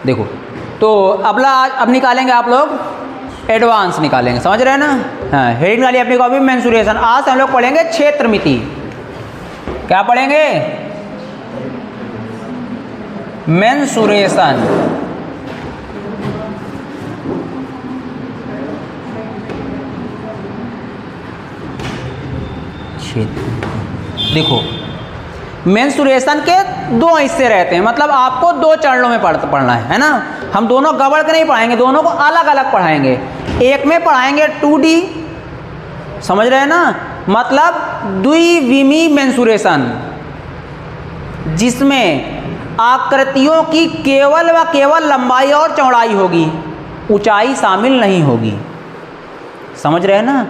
देखो, तो अब निकालेंगे आप लोग एडवांस निकालेंगे, समझ रहे हैं ना। हाँ, हेडिंग निकालिए अपनी कॉपी में, मेंसुरेशन। आज हम लोग पढ़ेंगे क्षेत्र मिति। क्या पढ़ेंगे? मेंसुरेशन। देखो, मेंसुरेशन के दो हिस्से रहते हैं, मतलब आपको दो चरणों में पढ़ना है ना। हम दोनों गड़बड़ के नहीं पढ़ाएंगे, दोनों को अलग अलग पढ़ाएंगे। एक में पढ़ाएंगे 2D, समझ रहे हैं ना, मतलब द्विविमीय मेंसुरेशन, जिसमें आकृतियों की केवल व केवल लंबाई और चौड़ाई होगी, ऊंचाई शामिल नहीं होगी, समझ रहे हैं ना।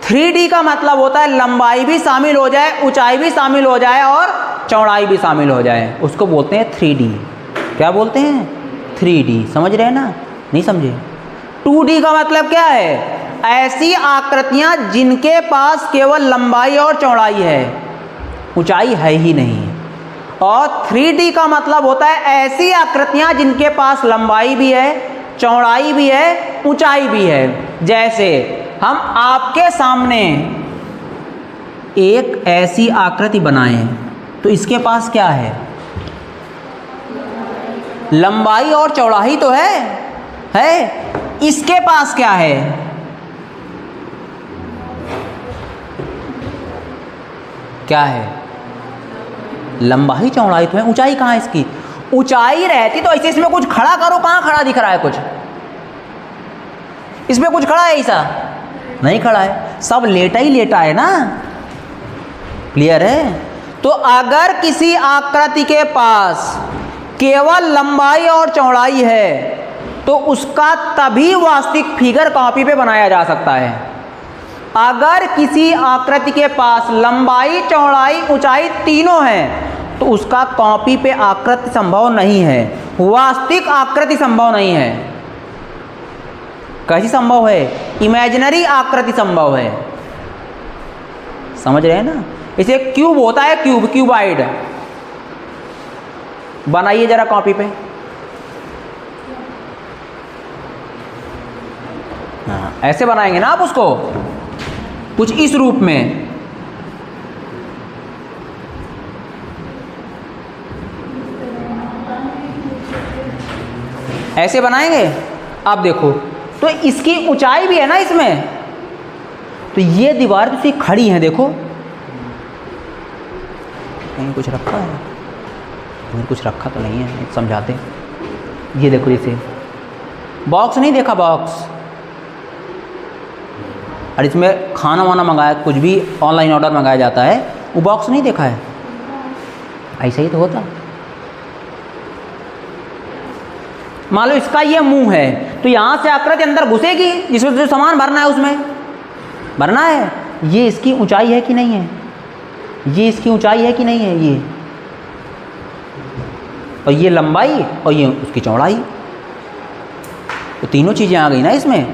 3D का मतलब होता है लंबाई भी शामिल हो जाए, ऊंचाई भी शामिल हो जाए और चौड़ाई भी शामिल हो जाए, उसको बोलते हैं 3D। क्या बोलते हैं? 3D, समझ रहे हैं ना, नहीं समझे? 2D का मतलब क्या है? ऐसी आकृतियां जिनके पास केवल लंबाई और चौड़ाई है, ऊंचाई है ही नहीं। और 3D का मतलब होता है ऐसी आकृतियां जिनके पास लंबाई भी है, चौड़ाई भी है, ऊंचाई भी है। जैसे हम आपके सामने एक ऐसी आकृति बनाएं, तो इसके पास क्या है? लंबाई और चौड़ाई तो है। इसके पास क्या है? क्या है? लंबाई चौड़ाई तो है, ऊंचाई कहाँ है इसकी? ऊंचाई रहती तो ऐसे इसमें कुछ खड़ा करो, कहाँ खड़ा दिख रहा है कुछ? इसमें कुछ खड़ा है? ऐसा नहीं खड़ा है, सब लेटा ही लेटा है ना। क्लियर है? तो अगर किसी आकृति के पास केवल लंबाई और चौड़ाई है, तो उसका तभी वास्तविक फिगर कॉपी पे बनाया जा सकता है। अगर किसी आकृति के पास लंबाई, चौड़ाई, ऊंचाई तीनों हैं, तो उसका कॉपी पे आकृति संभव नहीं है, वास्तविक आकृति संभव नहीं है। कैसी संभव है? इमेजिनरी आकृति संभव है, समझ रहे हैं ना। इसे क्यूब होता है, क्यूबाइड। बनाइए जरा कॉपी पे। हाँ, ऐसे बनाएंगे ना आप उसको, कुछ इस रूप में। ऐसे बनाएंगे। अब देखो, तो इसकी ऊंचाई भी है ना इसमें, तो ये दीवार तो सी खड़ी है, देखो कहीं कुछ रखा है, कहीं कुछ रखा तो नहीं है, समझाते। ये देखो, इसे बॉक्स नहीं देखा? बॉक्स, और इसमें खाना वाना मंगाया, कुछ भी ऑनलाइन ऑर्डर मंगाया जाता है, वो बॉक्स नहीं देखा है? ऐसा ही तो होता। मान लो इसका ये मुंह है, तो यहाँ से आकृति अंदर घुसेगी, जिसमें जो सामान भरना है उसमें भरना है। ये इसकी ऊंचाई है कि नहीं है? ये इसकी ऊंचाई है कि नहीं है? ये, और ये लंबाई, और ये उसकी चौड़ाई, तो तीनों चीज़ें आ गई ना इसमें।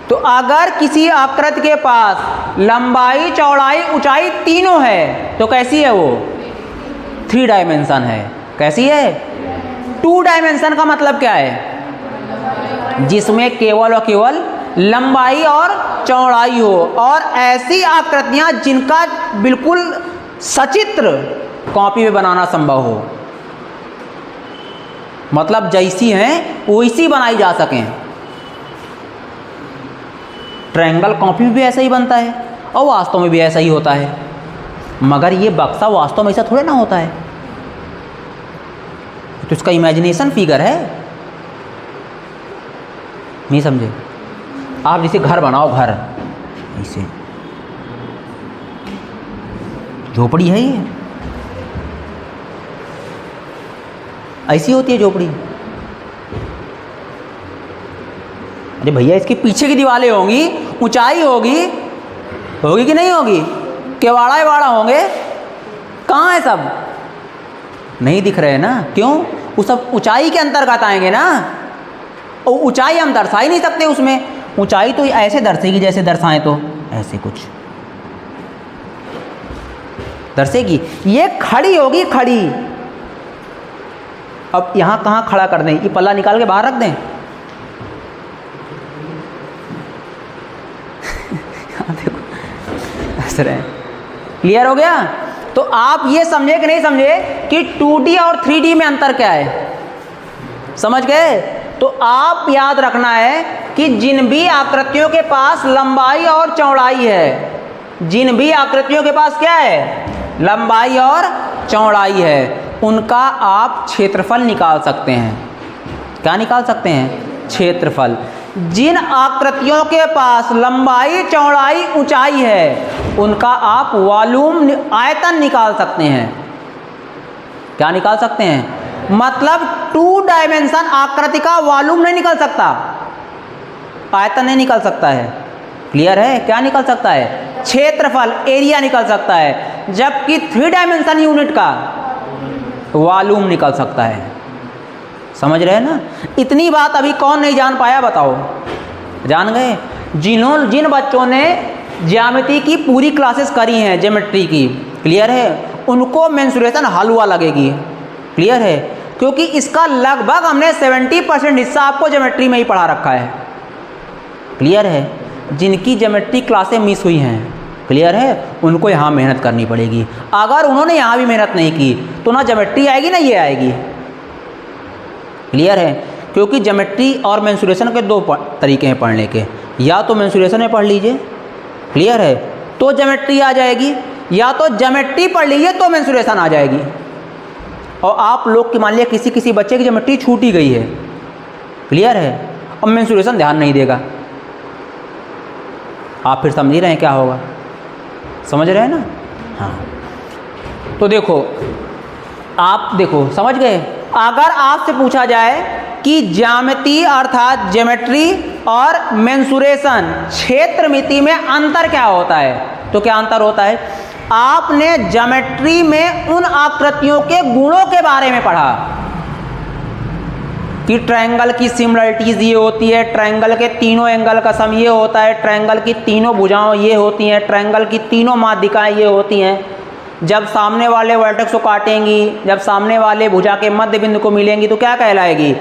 तो अगर किसी आकृति के पास लंबाई, चौड़ाई, ऊंचाई तीनों है, तो कैसी है वो? 3 डायमेंशन है। कैसी है? 2 डायमेंशन का मतलब क्या है? जिसमें केवल और केवल लंबाई और चौड़ाई हो, और ऐसी आकृतियां जिनका बिल्कुल सचित्र कॉपी में बनाना संभव हो, मतलब जैसी हैं वैसी बनाई जा सकें। ट्रायंगल कॉपी में भी ऐसा ही बनता है, और वास्तव में भी ऐसा ही होता है, मगर ये बक्सा वास्तव में ऐसा थोड़े ना होता है, तो इसका इमेजिनेशन फिगर है। नहीं समझे? आप जैसे घर बनाओ, घर ऐसे, झोपड़ी है ये, ऐसी होती है झोपड़ी। अरे भैया, इसके पीछे की दीवारें होंगी, ऊंचाई होगी कि नहीं होगी? केवाड़ा वाड़ा होंगे, कहाँ है? सब नहीं दिख रहे हैं ना। क्यों? वो सब ऊंचाई के अंतर्गत आएंगे ना, और ऊंचाई हम दर्शा ही नहीं सकते उसमें। ऊंचाई तो ऐसे दर्शेगी जैसे दर्शाएं, तो ऐसे कुछ दर्शेगी। ये खड़ी होगी, खड़ी, अब यहाँ कहाँ खड़ा कर दें, ये पल्ला निकाल के बाहर रख दें देखो ऐसे रहे। क्लियर हो गया? तो आप ये समझे कि नहीं समझे कि 2D और 3D में अंतर क्या है? समझ गए? तो आप याद रखना है कि जिन भी आकृतियों के पास लंबाई और चौड़ाई है, जिन भी आकृतियों के पास क्या है, लंबाई और चौड़ाई है, उनका आप क्षेत्रफल निकाल सकते हैं। क्या निकाल सकते हैं? क्षेत्रफल। जिन आकृतियों के पास लंबाई चौड़ाई ऊंचाई है, उनका आप वॉल्यूम आयतन निकाल सकते हैं। क्या निकाल सकते हैं? मतलब 2 डायमेंशन आकृति का वॉल्यूम नहीं निकल सकता, आयतन नहीं निकल सकता है। क्लियर है? क्या निकल सकता है? क्षेत्रफल, एरिया निकल सकता है, जबकि 3 डायमेंशन यूनिट का वॉल्यूम निकल सकता है। समझ रहे हैं ना? इतनी बात अभी कौन नहीं जान पाया बताओ? जान गए? जिन बच्चों ने ज्यामिति की पूरी क्लासेस करी हैं, ज्योमेट्री की, क्लियर है, उनको मेंसुरेशन हलवा लगेगी। क्लियर है? क्योंकि इसका लगभग हमने 70% हिस्सा आपको ज्योमेट्री में ही पढ़ा रखा है। क्लियर है? जिनकी ज्योमेट्री क्लासें मिस हुई हैं, क्लियर है, उनको यहाँ मेहनत करनी पड़ेगी। अगर उन्होंने यहाँ भी मेहनत नहीं की तो ना ज्योमेट्री आएगी ना ये आएगी। क्लियर है? क्योंकि ज्योमेट्री और मेंसुरेशन के 2 तरीके हैं पढ़ने के, या तो मेंसुरेशन में पढ़ लीजिए, क्लियर है, तो ज्योमेट्री आ जाएगी, या तो ज्योमेट्री पढ़ लीजिए तो मेंसुरेशन आ जाएगी। और आप लोग की मान लिया किसी बच्चे की ज्योमेट्री छूट ही गई है, क्लियर है, और मेंसुरेशन ध्यान नहीं देगा, आप फिर समझ ही रहे हैं क्या होगा। समझ रहे हैं ना? हाँ। तो देखो, आप देखो, समझ गए? अगर आपसे पूछा जाए कि ज्यामिति अर्थात ज्योमेट्री और मेंसुरेशन क्षेत्रमिति में अंतर क्या होता है, तो क्या अंतर होता है? आपने ज्योमेट्री में उन आकृतियों के गुणों के बारे में पढ़ा कि ट्रायंगल की सिमिलरिटीज ये होती है, ट्रायंगल के तीनों एंगल का सम ये होता है, ट्रायंगल की तीनों भुजाएं ये होती हैं, ट्रायंगल की तीनों माध्यिकाएं ये होती हैं। जब सामने वाले वर्टेक्स को काटेंगी, जब सामने वाले भुजा के मध्य बिंदु को मिलेंगी तो क्या कहलाएगी?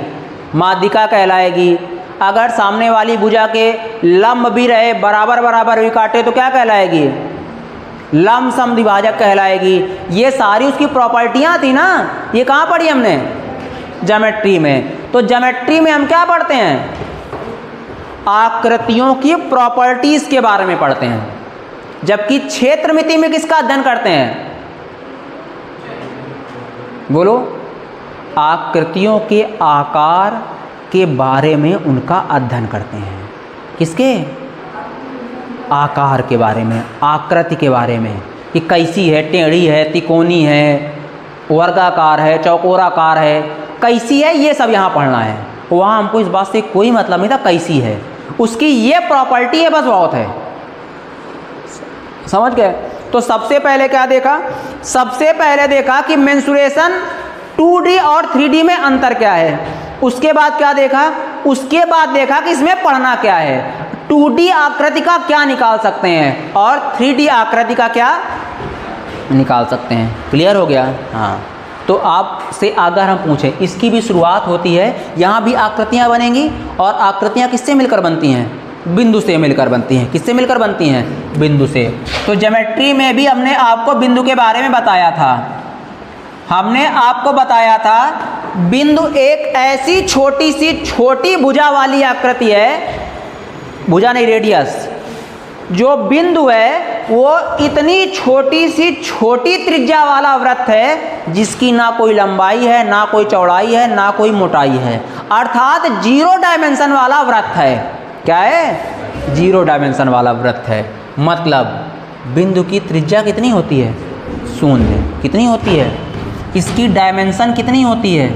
माध्यिका कहलाएगी। अगर सामने वाली भुजा के लंब भी रहे, बराबर बराबर भी काटे तो क्या कहलाएगी? लंब समद्विभाजक कहलाएगी। ये सारी उसकी प्रॉपर्टियां थी ना, ये कहाँ पढ़ी हमने? ज्योमेट्री में। तो ज्योमेट्री में हम क्या पढ़ते हैं? आकृतियों की प्रॉपर्टीज के बारे में पढ़ते हैं, जबकि क्षेत्रमिति में किसका अध्ययन करते हैं? बोलो। आकृतियों के आकार के बारे में उनका अध्ययन करते हैं। किसके? आकार के बारे में, आकृति के बारे में, कि कैसी है, टेढ़ी है, तिकोनी है, वर्गाकार है, चौकोराकार है, कैसी है, ये सब यहाँ पढ़ना है। वहाँ हमको इस बात से कोई मतलब नहीं था कैसी है, उसकी ये प्रॉपर्टी है, बस बहुत है। समझ गए? तो सबसे पहले क्या देखा? सबसे पहले देखा कि मेंसुरेशन 2D और 3D में अंतर क्या है। उसके बाद क्या देखा? उसके बाद देखा कि इसमें पढ़ना क्या है। 2D आकृति का क्या निकाल सकते हैं और 3D आकृति का क्या निकाल सकते हैं। क्लियर हो गया? हाँ। तो आपसे अगर हम पूछें, इसकी भी शुरुआत होती है, यहाँ भी आकृतियाँ बनेंगी, और आकृतियाँ किससे मिलकर बनती हैं? बिंदु से मिलकर बनती हैं। किससे मिलकर बनती हैं? बिंदु से। तो ज्योमेट्री में भी हमने आपको बिंदु के बारे में बताया था। हमने आपको बताया था बिंदु एक ऐसी छोटी सी छोटी भुजा वाली आकृति है, भुजा नहीं रेडियस, जो बिंदु है वो इतनी छोटी सी छोटी त्रिज्या वाला वृत्त है जिसकी ना कोई लंबाई है, ना कोई चौड़ाई है, ना कोई मोटाई है, अर्थात 0 डायमेंशन वाला वृत्त है। क्या है? 0 डायमेंशन वाला वृत्त है। मतलब बिंदु की त्रिज्या कितनी होती है? 0। कितनी होती है? इसकी डायमेंशन कितनी होती है?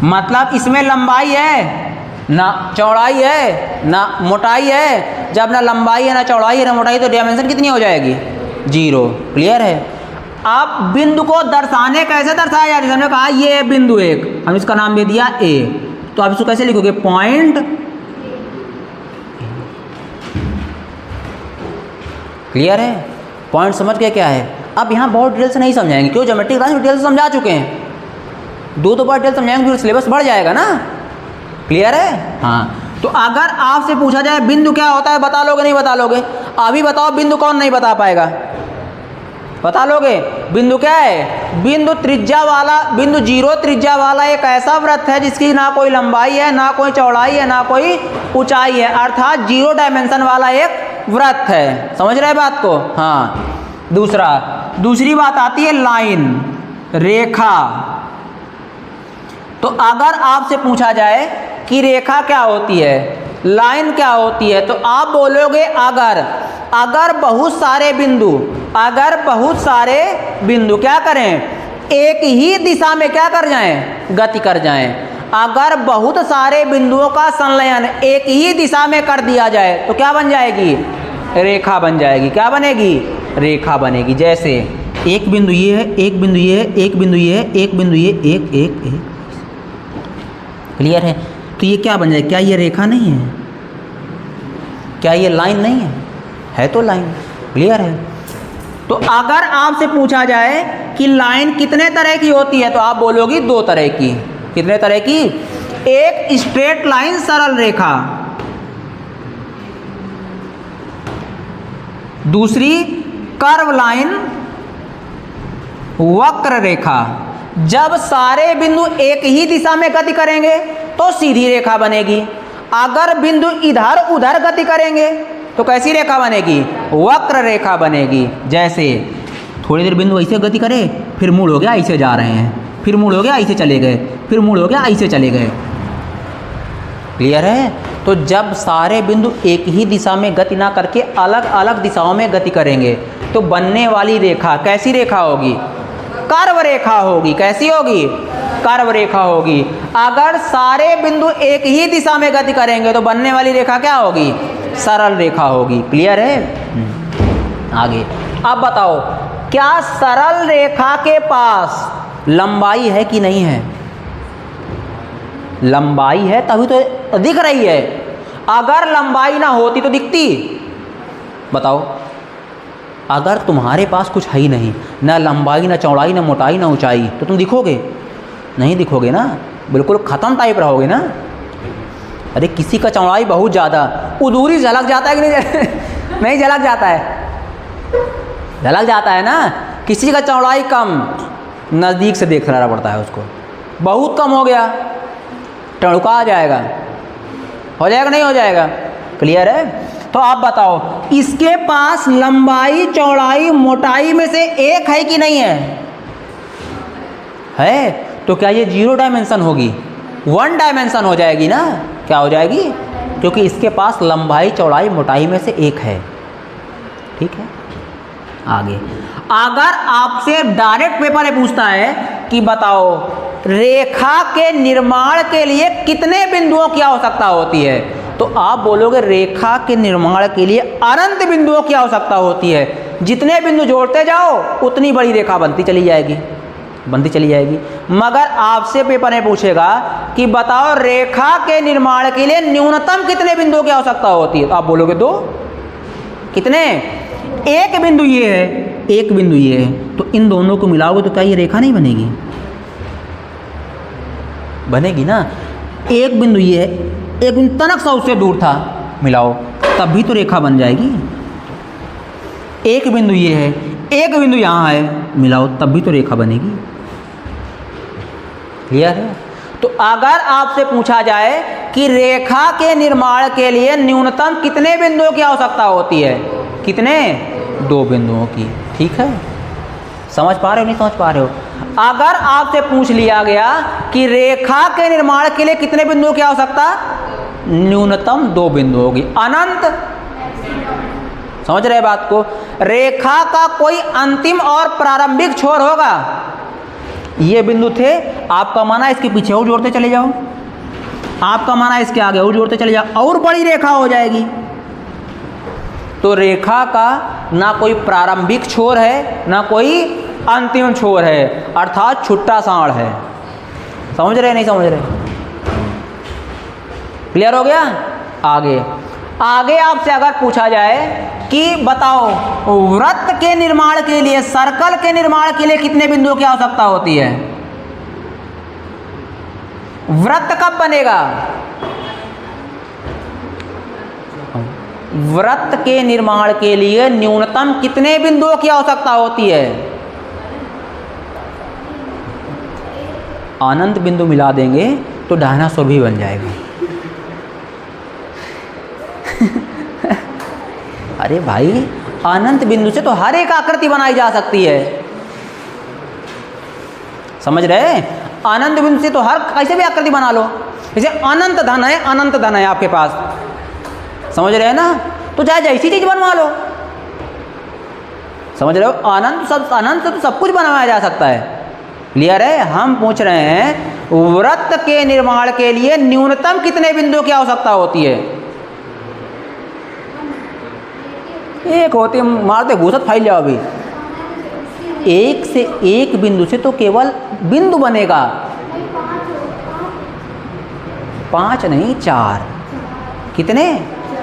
मतलब इसमें लंबाई है ना चौड़ाई है ना मोटाई है। जब ना लंबाई है ना चौड़ाई है ना मोटाई, तो डायमेंशन कितनी हो जाएगी? 0। क्लियर है? आप बिंदु को दर्शाने कैसे दर्शाया जाए? हमने कहा ये बिंदु एक, हम इसका नाम दे दिया A, तो आप इसको कैसे लिखोगे? पॉइंट। क्लियर है? पॉइंट समझ गए क्या है? अब यहाँ बहुत डिटेल से नहीं समझाएंगे, क्यों? ज्योमेट्री क्लास में डिटेल से समझा चुके हैं। दो बार डिटेल समझाएंगे फिर सिलेबस बढ़ जाएगा ना। क्लियर है? हाँ। तो अगर आपसे पूछा जाए बिंदु क्या होता है, बता लोगे नहीं बता लोगे? अभी बताओ बिंदु कौन नहीं बता पाएगा? बता लोगे? बिंदु क्या है? बिंदु त्रिज्या वाला, बिंदु 0 त्रिज्या वाला एक ऐसा वृत्त है जिसकी ना कोई लंबाई है, ना कोई चौड़ाई है, ना कोई ऊंचाई है, अर्थात 0 डायमेंशन वाला एक वृत्त है। समझ रहे बात को? हाँ। दूसरी बात आती है लाइन, रेखा। तो अगर आपसे पूछा जाए कि रेखा क्या होती है, लाइन क्या होती है, तो आप बोलोगे अगर बहुत सारे बिंदु क्या करें, एक ही दिशा में क्या कर जाएं, गति कर जाएं। अगर बहुत सारे बिंदुओं का संलयन एक ही दिशा में कर दिया जाए तो क्या बन जाएगी? रेखा बन जाएगी। क्या बनेगी? रेखा बनेगी। जैसे एक बिंदु ये है, एक बिंदु ये है, एक बिंदु ये है, एक बिंदु ये, एक एक एक। क्लियर है? तो ये क्या बन जाए? क्या ये रेखा नहीं है? क्या ये लाइन नहीं है? है तो लाइन। क्लियर है? तो अगर आपसे पूछा जाए कि लाइन कितने तरह की होती है तो आप बोलोगी 2 तरह की। कितने तरह की? एक स्ट्रेट लाइन सरल रेखा, दूसरी कर्व लाइन वक्र रेखा। जब सारे बिंदु एक ही दिशा में गति करेंगे तो सीधी रेखा बनेगी। अगर बिंदु इधर उधर गति करेंगे तो कैसी रेखा बनेगी? वक्र रेखा बनेगी। जैसे थोड़ी देर बिंदु ऐसे गति करे, फिर मूड हो गया ऐसे जा रहे हैं, फिर मूड हो गया ऐसे चले गए, फिर मूड हो गया ऐसे चले गए। क्लियर है? तो जब सारे बिंदु एक ही दिशा में गति ना करके अलग अलग दिशाओं में गति करेंगे तो बनने वाली रेखा कैसी रेखा होगी? कर्व रेखा होगी। कैसी होगी? कर्व रेखा होगी। अगर सारे बिंदु एक ही दिशा में गति करेंगे तो बनने वाली रेखा क्या होगी? सरल रेखा होगी। क्लियर है? आगे अब बताओ, क्या सरल रेखा के पास लंबाई है कि नहीं है? लंबाई है तभी तो दिख रही है। अगर लंबाई ना होती तो दिखती? बताओ। अगर तुम्हारे पास कुछ है ही नहीं, ना लंबाई ना चौड़ाई ना मोटाई ना ऊंचाई, तो तुम दिखोगे? नहीं दिखोगे ना, बिल्कुल ख़त्म टाइप रहोगे ना। अरे किसी का चौड़ाई बहुत ज़्यादा, वो दूरी झलक जाता है कि नहीं? नहीं झलक जाता है? झलक जाता है ना। किसी का चौड़ाई कम, नज़दीक से देख रहा पड़ता है उसको। बहुत कम हो गया, टणुका आ जाएगा। हो जाएगा नहीं हो जाएगा? क्लियर है? तो आप बताओ, इसके पास लंबाई चौड़ाई मोटाई में से एक है कि नहीं है? है। तो क्या ये 0 डायमेंशन होगी? 1 डायमेंशन हो जाएगी ना। क्या हो जाएगी? क्योंकि इसके पास लंबाई चौड़ाई मोटाई में से एक है। ठीक है? आगे अगर आपसे डायरेक्ट पेपर में पूछता है कि बताओ रेखा के निर्माण के लिए कितने बिंदुओं की आवश्यकता होती है, तो आप बोलोगे रेखा के निर्माण के लिए अनंत बिंदुओं की आवश्यकता होती है। जितने बिंदु जोड़ते जाओ उतनी बड़ी रेखा बनती चली जाएगी। मगर आपसे पेपर में पूछेगा कि बताओ रेखा के निर्माण के लिए न्यूनतम कितने बिंदुओं की आवश्यकता होती है, तो आप बोलोगे 2। कितने? एक बिंदु ये है, एक बिंदु ये है, तो इन दोनों को मिलाओगे तो क्या ये रेखा नहीं बनेगी? बनेगी ना। एक बिंदु ये है, एक बिंदु तनक सा उससे दूर था, मिलाओ तब भी तो रेखा बन जाएगी। एक बिंदु ये है, एक बिंदु यहाँ है, मिलाओ तब भी तो रेखा बनेगी। क्लियर है? तो अगर आपसे पूछा जाए कि रेखा के निर्माण के लिए न्यूनतम कितने बिंदुओं की आवश्यकता होती है? कितने? 2 बिंदुओं की। ठीक है? समझ पा रहे हो नहीं समझ पा रहे हो? अगर आपसे पूछ लिया गया कि रेखा के निर्माण के लिए कितने बिंदुओं की आवश्यकता? न्यूनतम 2 बिंदुओं की। अनंत? समझ रहे बात को? रेखा का कोई अंतिम और प्रारंभिक छोर होगा? ये बिंदु थे, आपका माना इसके पीछे और जोड़ते चले जाओ, आपका माना इसके आगे और जोड़ते चले जाओ, और बड़ी रेखा हो जाएगी। तो रेखा का ना कोई प्रारंभिक छोर है ना कोई अंतिम छोर है, अर्थात छुट्टा साढ़ है। समझ रहे नहीं समझ रहे? क्लियर हो गया? आगे आपसे अगर पूछा जाए कि बताओ वृत्त के निर्माण के लिए, सर्कल के निर्माण के लिए कितने बिंदुओं की आवश्यकता होती है? वृत्त कब बनेगा? वृत्त के निर्माण के लिए न्यूनतम कितने बिंदुओं की आवश्यकता होती है? अनंत बिंदु मिला देंगे तो डायनासोर भी बन जाएगा। अरे भाई, अनंत बिंदु से तो हर एक आकृति बनाई जा सकती है, समझ रहे? अनंत बिंदु से तो हर कैसे भी आकृति बना लो। जैसे अनंत धन है, अनंत धन है आपके पास, समझ रहे हैं ना? तो चाहे जैसी चीज बनवा लो, समझ रहे हो? अनंत से तो सब कुछ बनवाया जा सकता है। क्लियर है? हम पूछ रहे हैं वृत्त के निर्माण के लिए न्यूनतम कितने बिंदुओं की आवश्यकता होती है? एक होती, मारते घूसत फाइल जाओ अभी। एक से एक बिंदु से तो केवल बिंदु बनेगा, 5 नहीं 4। कितने?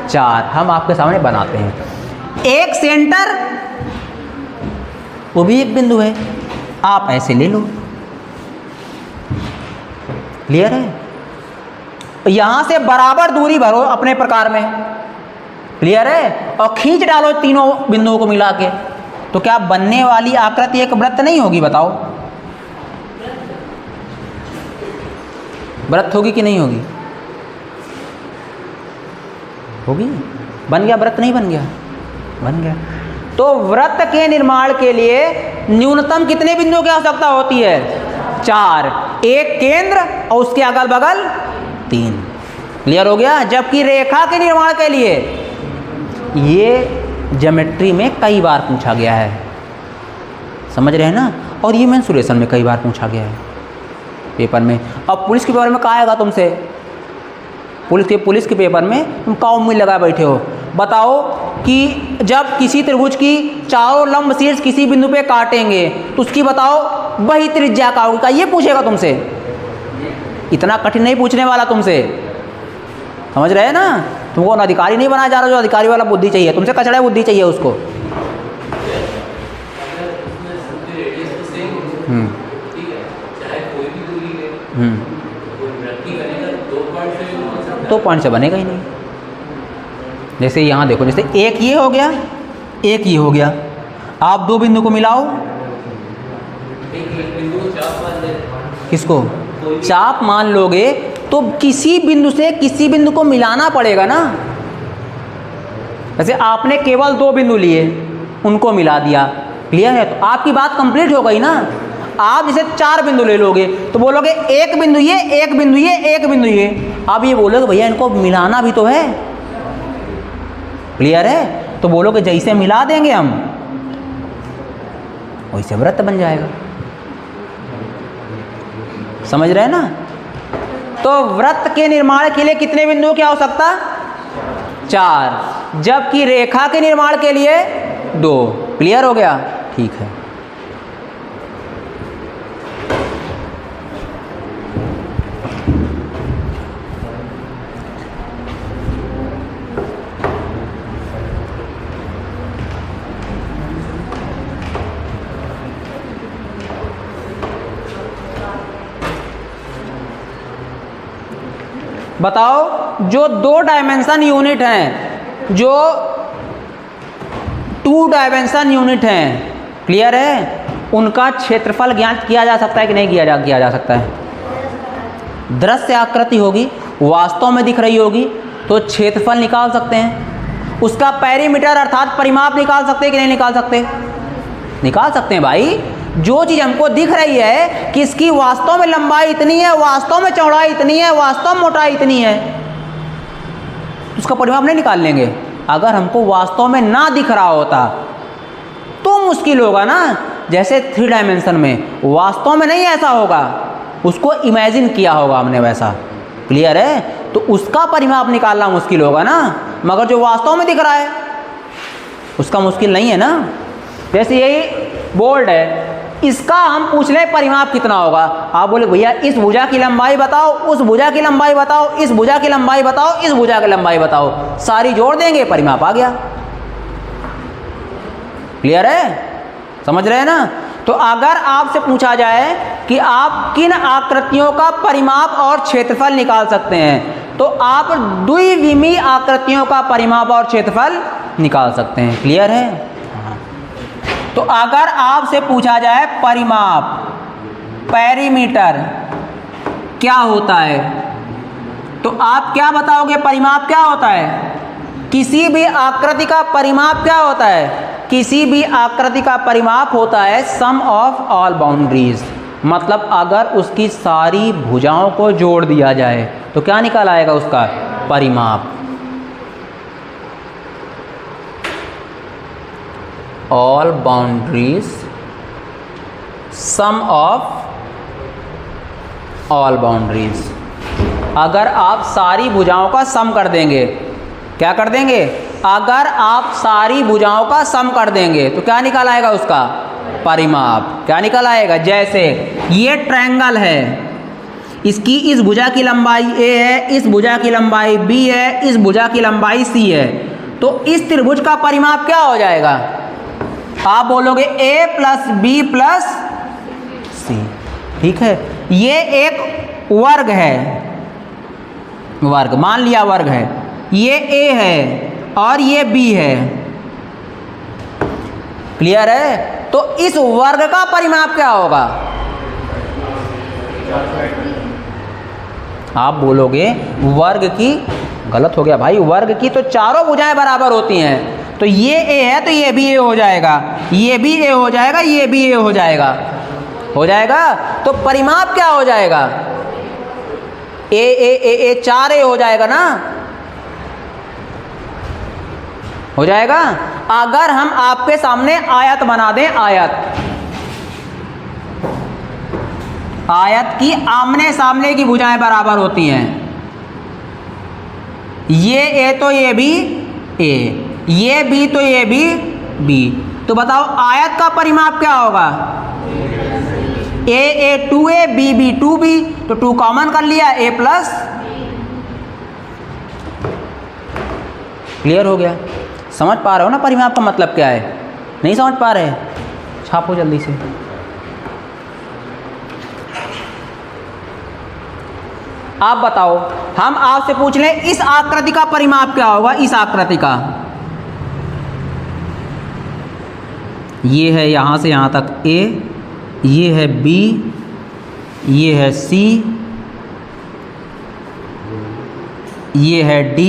4 हम आपके सामने बनाते हैं। एक सेंटर, वो भी एक बिंदु है, आप ऐसे ले लो। क्लियर है? यहां से बराबर दूरी भरो अपने प्रकार में। क्लियर है? और खींच डालो तीनों बिंदुओं को मिला के, तो क्या बनने वाली आकृति एक वृत्त नहीं होगी? बताओ, वृत्त होगी कि नहीं होगी? होगी। बन गया वृत्त, नहीं बन गया? बन गया। तो वृत्त के निर्माण के लिए न्यूनतम कितने बिंदुओं की आवश्यकता होती है? 4। एक केंद्र और उसके अगल बगल 3। क्लियर हो गया? जबकि रेखा के निर्माण के लिए ये ज्योमेट्री में कई बार पूछा गया है, समझ रहे हैं ना? और ये मेंसुरेशन में कई बार पूछा गया है पेपर में। अब पुलिस के पेपर में कहा आएगा तुमसे? पुलिस के पेपर में तुम का उम्मीद लगा बैठे हो, बताओ कि जब किसी त्रिभुज की चारों लंब शीर्ष किसी बिंदु पे काटेंगे तो उसकी बताओ वही त्रिज्या का होगा। ये पूछेगा तुमसे, इतना कठिन नहीं पूछने वाला तुमसे, समझ रहे हैं ना? तुमको अधिकारी नहीं बनाया जा रहा, जो अधिकारी वाला बुद्धि चाहिए, तुमसे कचड़ा बुद्धि चाहिए उसको। तो पॉइंट से बनेगा ही नहीं। जैसे यहाँ देखो, जैसे एक ये हो गया, एक ये हो गया, आप दो बिंदु को मिलाओ। किसको चाप मान लोगे तो किसी बिंदु से किसी बिंदु को मिलाना पड़ेगा ना। जैसे आपने केवल दो बिंदु लिए, उनको मिला दिया, क्लियर है? तो आपकी बात कंप्लीट हो गई ना। आप जैसे 4 बिंदु ले लोगे तो बोलोगे एक बिंदु ये, एक बिंदु ये, एक बिंदु ये। आप ये बोलोगे भैया इनको मिलाना भी तो है, क्लियर है? तो बोलोगे जैसे मिला देंगे हम वैसे वृत्त बन जाएगा, समझ रहे हैं ना? तो वृत्त के निर्माण के लिए कितने बिंदुओं की आवश्यकता? 4, जबकि रेखा के निर्माण के लिए 2। क्लियर हो गया? ठीक है। बताओ, जो 2 डायमेंशन यूनिट हैं, जो 2 डायमेंशन यूनिट हैं, क्लियर है? उनका क्षेत्रफल ज्ञात किया जा सकता है कि नहीं किया जा सकता है? दृश्य आकृति होगी, वास्तव में दिख रही होगी तो क्षेत्रफल निकाल सकते हैं। उसका पेरीमीटर अर्थात परिमाप निकाल सकते हैं कि नहीं निकाल सकते? निकाल सकते हैं भाई। जो चीज़ हमको दिख रही है कि इसकी वास्तव में लंबाई इतनी है, वास्तव में चौड़ाई इतनी है, वास्तव में मोटाई इतनी है, उसका परिमाप नहीं निकाल लेंगे। अगर हमको वास्तव में ना दिख रहा होता तो मुश्किल होगा ना। जैसे 3 डायमेंशन में वास्तव में नहीं ऐसा होगा, उसको इमेजिन किया होगा हमने वैसा, क्लियर है? तो उसका परिमाप निकालना मुश्किल होगा ना। मगर जो वास्तव में दिख रहा है उसका मुश्किल नहीं है ना। जैसे यही बोल्ड है, इसका हम पूछ लें परिमाप कितना होगा, आप बोले भैया इस भुजा की लंबाई बताओ, उस भुजा की लंबाई बताओ, इस भुजा की लंबाई बताओ, इस भुजा की लंबाई बताओ, सारी जोड़ देंगे, परिमाप आ गया। क्लियर है? समझ रहे हैं ना? तो अगर आपसे पूछा जाए कि आप किन आकृतियों का परिमाप और क्षेत्रफल निकाल सकते हैं, तो आप द्विविमीय आकृतियों का परिमाप और क्षेत्रफल निकाल सकते हैं। क्लियर है? तो अगर आपसे पूछा जाए परिमाप, पेरीमीटर क्या होता है, तो आप क्या बताओगे? परिमाप क्या होता है? किसी भी आकृति का परिमाप क्या होता है? किसी भी आकृति का परिमाप होता है सम ऑफ ऑल बाउंड्रीज। मतलब अगर उसकी सारी भुजाओं को जोड़ दिया जाए तो क्या निकल आएगा उसका परिमाप। All boundaries sum of all boundaries. अगर आप सारी भुजाओं का सम कर देंगे, क्या कर देंगे? अगर आप सारी भुजाओं का सम कर देंगे तो क्या निकल आएगा उसका परिमाप। क्या निकल आएगा? जैसे ये ट्रायंगल है, इसकी इस भुजा की लंबाई a है, इस भुजा की लंबाई b है, इस भुजा की लंबाई c है, तो इस त्रिभुज का परिमाप क्या हो जाएगा? आप बोलोगे a प्लस बी प्लस सी। ठीक है, ये एक वर्ग है, वर्ग मान लिया वर्ग है, ये a है और ये b है। क्लियर है? तो इस वर्ग का परिमाप क्या होगा? आप बोलोगे वर्ग की, गलत हो गया भाई, वर्ग की तो चारों भुजाएं बराबर होती हैं, तो ये a है तो ये भी a हो जाएगा, ये भी a हो जाएगा, ये भी a हो जाएगा, हो जाएगा। तो परिमाप क्या हो जाएगा? ए 4a हो जाएगा ना, हो जाएगा। अगर हम आपके सामने आयत बना दें, आयत की आमने सामने की भुजाएं बराबर होती हैं, ये a तो ये भी a, ये b तो ये भी b, तो बताओ आयत का परिमाप क्या होगा? a 2a b 2b, तो 2 कॉमन कर लिया, a प्लस। क्लियर हो गया? समझ पा रहे हो ना परिमाप का मतलब क्या है? नहीं समझ पा रहे? छापो जल्दी से। आप बताओ, हम आपसे पूछ लें इस आकृति का परिमाप क्या होगा? इस आकृति का, ये है यहां से यहां तक a, ये है b, ये है c, ये है d,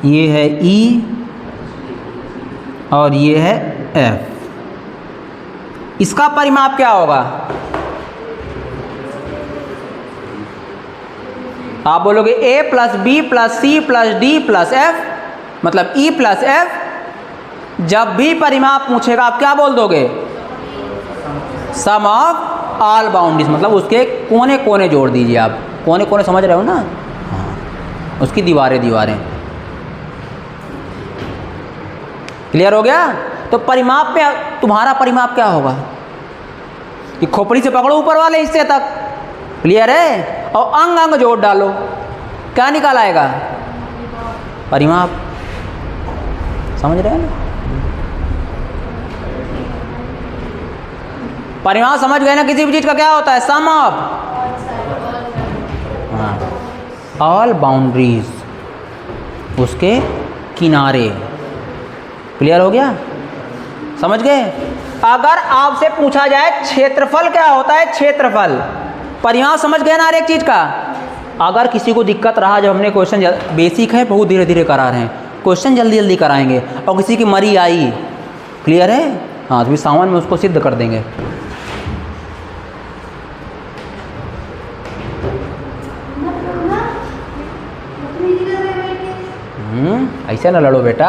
ये है E और ये है F। इसका परिमाप क्या होगा? आप बोलोगे A plus B plus C plus D plus F, मतलब E प्लस F। जब भी परिमाप पूछेगा आप क्या बोल दोगे? सम ऑफ ऑल बाउंड्रीज, मतलब उसके कोने कोने जोड़ दीजिए। आप कोने कोने समझ रहे हो ना? हाँ, उसकी दीवारें दीवारें। क्लियर हो गया? तो परिमाप में तुम्हारा परिमाप क्या होगा? कि खोपड़ी से पकड़ो ऊपर वाले हिस्से तक। क्लियर है? और अंग अंग जोड़ डालो, क्या निकाल आएगा? परिमाप। समझ रहे हैं ना? परिमाप समझ गए ना? किसी भी चीज का क्या होता है? सम ऑफ ऑल बाउंड्रीज, उसके किनारे। क्लियर हो गया? समझ गए? अगर आपसे पूछा जाए क्षेत्रफल क्या होता है, क्षेत्रफल, परिमाप समझ गए ना हर एक चीज का? अगर किसी को दिक्कत रहा, जब हमने क्वेश्चन बेसिक है, बहुत धीरे धीरे करा रहे हैं, क्वेश्चन जल्दी जल्दी कराएंगे, और किसी की मरी आई, क्लियर है? हाँ, तो सामान में उसको सिद्ध कर देंगे। ऐसे ना लड़ो बेटा,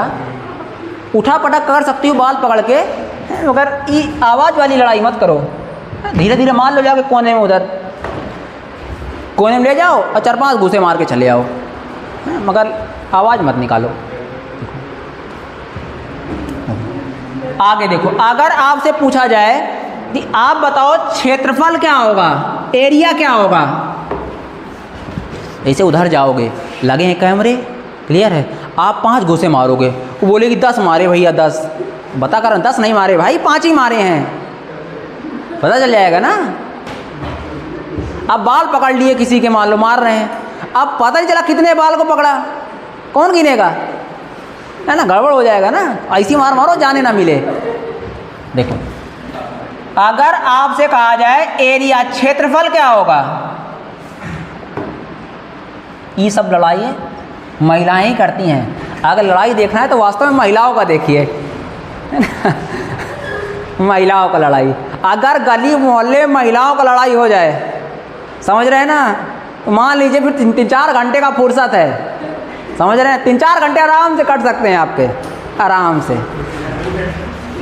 उठा पटक कर सकती हो बाल पकड़ के, मगर आवाज़ वाली लड़ाई मत करो। धीरे धीरे मार लो, जाके कोने में, उधर कोने में ले जाओ और 4-5 घूसे मार के चले आओ, मगर आवाज़ मत निकालो। आगे देखो, अगर आपसे पूछा जाए कि आप बताओ क्षेत्रफल क्या होगा, एरिया क्या होगा, ऐसे उधर जाओगे, लगे हैं कैमरे, क्लियर है? आप 5 घूसे मारोगे, वो बोलेगी 10 मारे भैया, 10 बता कर, 10 नहीं मारे भाई, 5 ही मारे हैं। पता चल जाएगा ना। अब बाल पकड़ लिए किसी के, मान लो मार रहे हैं, अब पता नहीं चला कितने बाल को पकड़ा, कौन गिनेगा, है ना, गड़बड़ हो जाएगा ना। ऐसी मार मारो जाने ना मिले। देखो, अगर आपसे कहा जाए एरिया, क्षेत्रफल क्या होगा, ये सब लड़ाई है महिलाएं ही करती हैं। अगर लड़ाई देखना है तो वास्तव में महिलाओं का देखिए, महिलाओं का लड़ाई। अगर गली मोहल्ले में महिलाओं का लड़ाई हो जाए, समझ रहे हैं ना, तो मान लीजिए फिर 3-4 घंटे का फुर्सत है, समझ रहे हैं, 3-4 घंटे आराम से कट सकते हैं आपके, आराम से।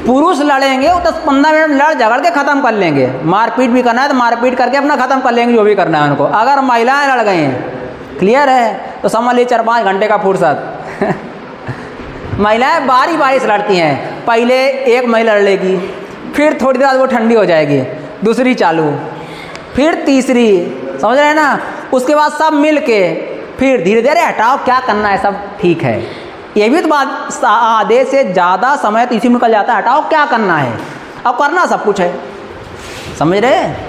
पुरुष लड़ेंगे वो 10-15 मिनट लड़ झगड़ के ख़त्म कर लेंगे, मारपीट भी करना है तो मारपीट करके अपना ख़त्म कर लेंगे जो भी करना है उनको। अगर महिलाएं लड़ गई हैं, क्लियर है, तो समझ लीजिए 4-5 घंटे का फुर्सत। महिलाएं बारी बारी से लड़ती हैं, पहले एक महिला लड़ लेगी, फिर थोड़ी देर बाद वो ठंडी हो जाएगी, दूसरी चालू, फिर तीसरी, समझ रहे हैं ना। उसके बाद सब मिल के फिर धीरे धीरे हटाओ क्या करना है, सब ठीक है। ये भी तो बात, आधे से ज़्यादा समय तो इसी में निकल जाता है, हटाओ क्या करना है, अब करना सब कुछ है, समझ रहे हैं।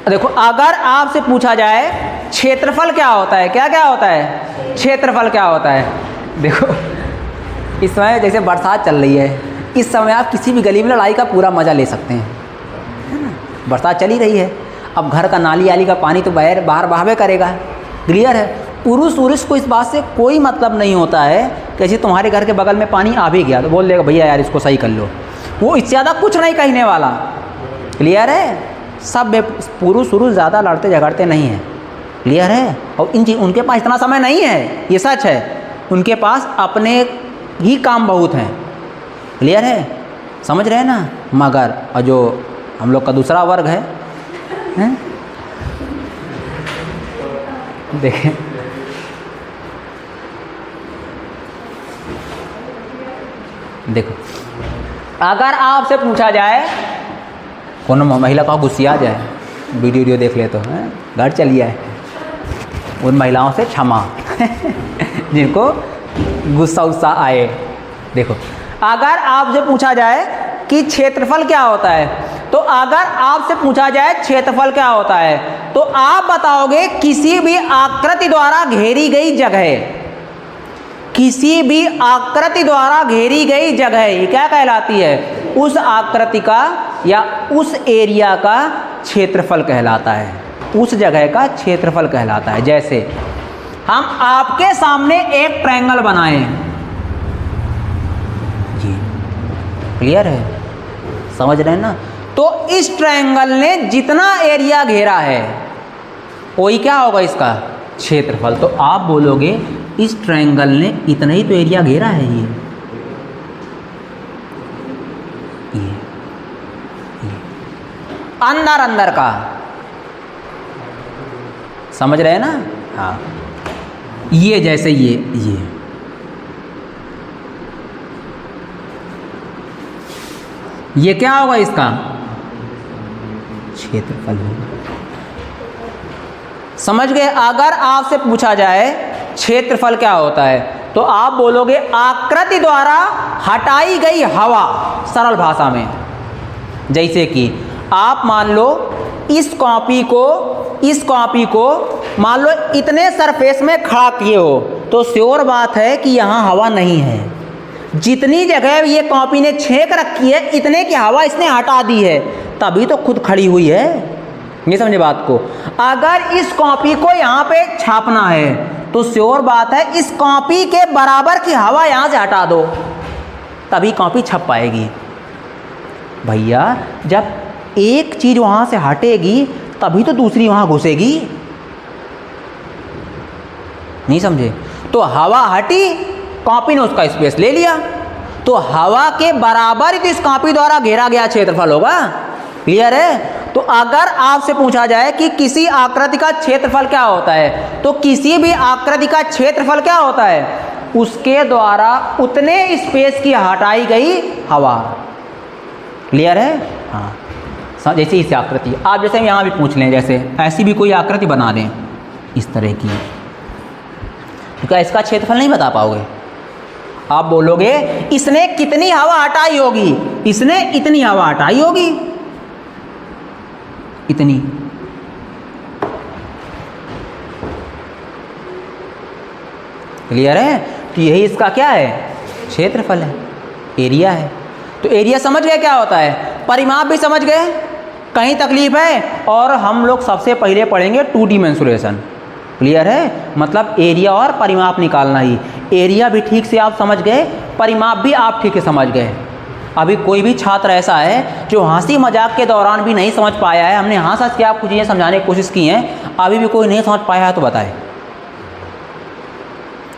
देखो, अगर आपसे पूछा जाए क्षेत्रफल क्या होता है, क्या क्या होता है, क्षेत्रफल क्या होता है। देखो, इस समय जैसे बरसात चल रही है, इस समय आप किसी भी गली में लड़ाई का पूरा मज़ा ले सकते हैं, है ना। बरसात चली रही है, अब घर का नाली आली का पानी तो बाहर बहावे करेगा, क्लियर है। पुरुष को इस बात से कोई मतलब नहीं होता है कि जैसे तुम्हारे घर के बगल में पानी आ भी गया तो बोल देगा भैया यार इसको सही कर लो, वो इससे ज़्यादा कुछ नहीं कहने वाला, क्लियर है। सब पुरुष ज़्यादा लड़ते झगड़ते नहीं हैं, क्लियर है। और उनके पास इतना समय नहीं है, ये सच है, उनके पास अपने ही काम बहुत हैं, क्लियर है, समझ रहे हैं ना। मगर और जो हम लोग का दूसरा वर्ग है, हैं? देखें, देखो, अगर आपसे पूछा जाए, कौन महिला का गुस्सिया जाए, वीडियो देख ले तो घर चली आए, उन महिलाओं से क्षमा जिनको गुस्सा आए। देखो, अगर आपसे पूछा जाए कि क्षेत्रफल क्या होता है, तो अगर आपसे पूछा जाए क्षेत्रफल क्या होता है, तो आप बताओगे किसी भी आकृति द्वारा घेरी गई जगह, किसी भी आकृति द्वारा घेरी गई जगह ये क्या कहलाती है, उस आकृति का या उस एरिया का क्षेत्रफल कहलाता है, उस जगह का क्षेत्रफल कहलाता है। जैसे हम आपके सामने एक ट्रायंगल बनाए जी, क्लियर है, समझ रहे हैं ना। तो इस ट्रायंगल ने जितना एरिया घेरा है वही क्या होगा, इसका क्षेत्रफल। तो आप बोलोगे इस ट्रायंगल ने इतना ही तो एरिया घेरा है, ये अंदर का, समझ रहे हैं ना। हाँ, ये जैसे ये क्या होगा, इसका क्षेत्रफल होगा, समझ गए। अगर आपसे पूछा जाए क्षेत्रफल क्या होता है, तो आप बोलोगे आकृति द्वारा हटाई गई हवा, सरल भाषा में। जैसे कि आप मान लो इस कॉपी को मान लो इतने सरफेस में खड़ा किए हो, तो श्योर बात है कि यहाँ हवा नहीं है। जितनी जगह ये कॉपी ने छेक रखी है, इतने की हवा इसने हटा दी है, तभी तो खुद खड़ी हुई है। ये समझे बात को। अगर इस कॉपी को यहाँ पे छापना है, तो श्योर बात है इस कॉपी के बराबर की हवा यहाँ से हटा दो, तभी कॉपी छप पाएगी। भैया, जब एक चीज़ वहाँ से हटेगी तभी तो दूसरी वहाँ घुसेगी, नहीं समझे। तो हवा हटी, कॉपी ने उसका स्पेस ले लिया, तो हवा के बराबर ही तो इस कॉपी द्वारा घेरा गया क्षेत्रफल होगा, क्लियर है। तो अगर आपसे पूछा जाए कि किसी आकृति का क्षेत्रफल क्या होता है, तो किसी भी आकृति का क्षेत्रफल क्या होता है, उसके द्वारा उतने स्पेस की हटाई गई हवा, क्लियर है। हाँ, जैसे इस आकृति, आप जैसे हम यहाँ भी पूछ लें, जैसे ऐसी भी कोई आकृति बना दें इस तरह की, तो क्या इसका क्षेत्रफल नहीं बता पाओगे। आप बोलोगे इसने कितनी हवा हटाई होगी, इसने इतनी हवा हटाई होगी, इतनी। क्लियर है? तो यही इसका क्या है, क्षेत्रफल है, एरिया है। तो एरिया समझ गए क्या होता है, परिमाप भी समझ गए, कहीं तकलीफ है। और हम लोग सबसे पहले पढ़ेंगे 2D मेंसुरेशन। क्लियर है? मतलब एरिया और परिमाप निकालना ही। एरिया भी ठीक से आप समझ गए, परिमाप भी आप ठीक से समझ गए। अभी कोई भी छात्र ऐसा है जो हंसी मजाक के दौरान भी नहीं समझ पाया है, हमने हंस हंस के आपको चीज़ें समझाने की कोशिश की हैं, अभी भी कोई नहीं समझ पाया है तो बताए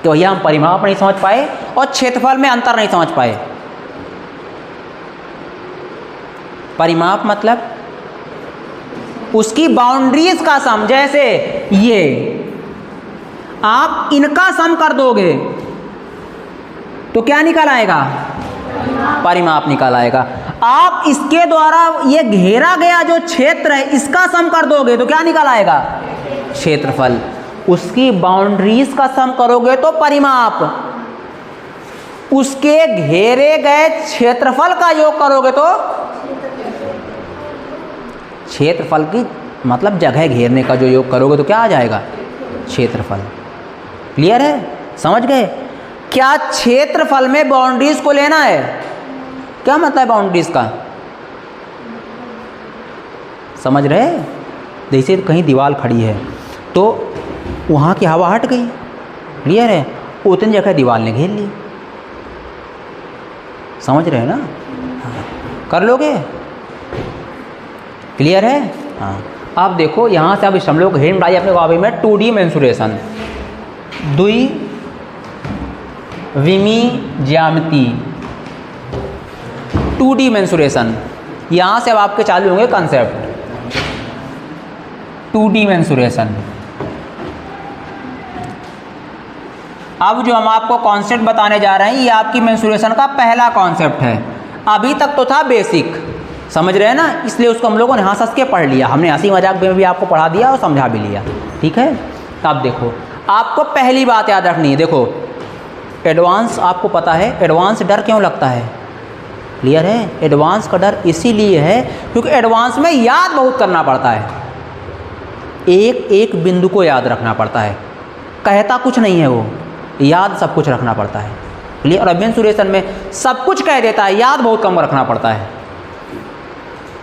कि भैया हम परिमाप नहीं समझ पाए और क्षेत्रफल में अंतर नहीं समझ पाए। परिमाप मतलब उसकी बाउंड्रीज का सम, जैसे ये आप इनका सम कर दोगे तो क्या निकल आएगा, परिमाप निकल आएगा। आप इसके द्वारा ये घेरा गया जो क्षेत्र है इसका सम कर दोगे तो क्या निकल आएगा, क्षेत्रफल। उसकी बाउंड्रीज का सम करोगे तो परिमाप, उसके घेरे गए क्षेत्रफल का योग करोगे तो क्षेत्रफल की मतलब जगह घेरने का जो योग करोगे तो क्या आ जाएगा, क्षेत्रफल। क्लियर है? समझ गए? क्या क्षेत्रफल में बाउंड्रीज को लेना है? क्या मतलब है बाउंड्रीज का, समझ रहे? जैसे कहीं दीवार खड़ी है तो वहाँ की हवा हट गई, क्लियर है, उतनी जगह दीवार ने घेर ली। समझ रहे हैं ना? हाँ। कर लोगे? क्लियर है? हाँ। आप देखो यहाँ से अब हम लोग हेड बढ़ाइए अपने कॉपी में 2D मेंसुरेशन, द्विविमीय ज्यामिति, 2D मेंसुरेशन। यहाँ से अब आपके चालू होंगे कंसेप्ट 2D मेंसुरेशन। अब जो हम आपको कॉन्सेप्ट बताने जा रहे हैं ये आपकी मेंसुरेशन का पहला कॉन्सेप्ट है। अभी तक तो था बेसिक, समझ रहे हैं ना, इसलिए उसको हम लोगों ने हंस हंस के पढ़ लिया, हमने हंसी मजाक में भी आपको पढ़ा दिया और समझा भी लिया। ठीक है? अब देखो आपको पहली बात याद रखनी है, देखो एडवांस, आपको पता है एडवांस डर क्यों लगता है? क्लियर है? एडवांस का डर इसीलिए है क्योंकि एडवांस में याद बहुत करना पड़ता है, एक एक बिंदु को याद रखना पड़ता है, कहता कुछ नहीं है वो, याद सब कुछ रखना पड़ता है। क्लियर? और मेंसुरेशन में सब कुछ कह देता है, याद बहुत कम रखना पड़ता है।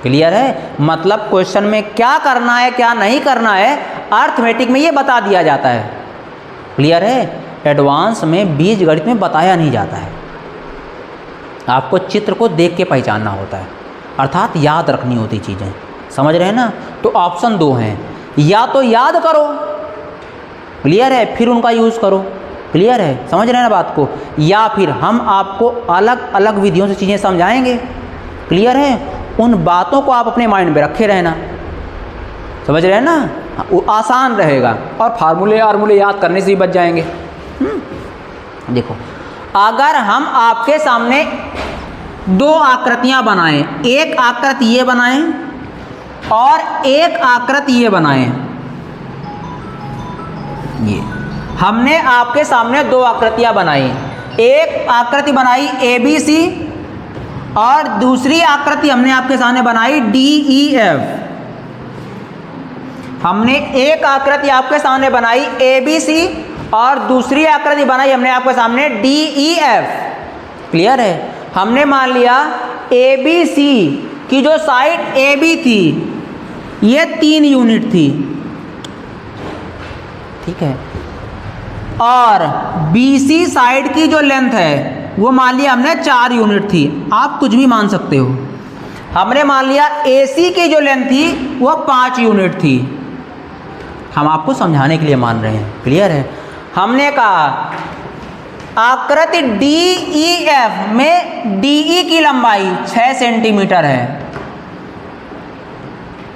क्लियर है? मतलब क्वेश्चन में क्या करना है क्या नहीं करना है अर्थमेटिक में ये बता दिया जाता है। क्लियर है? एडवांस में बीजगणित में बताया नहीं जाता है, आपको चित्र को देख के पहचानना होता है, अर्थात याद रखनी होती चीज़ें। समझ रहे हैं ना? तो ऑप्शन 2 हैं, या तो याद करो, क्लियर है, फिर उनका यूज़ करो। क्लियर है? समझ रहे हैं ना बात को? या फिर हम आपको अलग अलग विधियों से चीज़ें समझाएंगे। क्लियर है? उन बातों को आप अपने माइंड में रखे रहना। समझ रहे हैं ना? वो आसान रहेगा और फार्मूले याद करने से ही बच जाएंगे। देखो अगर हम आपके सामने 2 आकृतियां बनाएं, एक आकृति ये बनाएं और एक आकृति ये बनाएं, ये हमने आपके सामने 2 आकृतियां बनाई, एक आकृति बनाई ABC और दूसरी आकृति हमने आपके सामने बनाई DEF। हमने एक आकृति आपके सामने बनाई ABC और दूसरी आकृति बनाई हमने आपके सामने DEF। क्लियर है? हमने मान लिया ABC की जो साइड AB थी ये 3 यूनिट थी, ठीक है, और BC साइड की जो लेंथ है वो मान लिया हमने 4 यूनिट थी, आप कुछ भी मान सकते हो। हमने मान लिया AC की जो लेंथ थी वो 5 यूनिट थी, हम आपको समझाने के लिए मान रहे हैं। क्लियर है? हमने कहा आकृति DEF में DE की लंबाई 6 सेंटीमीटर है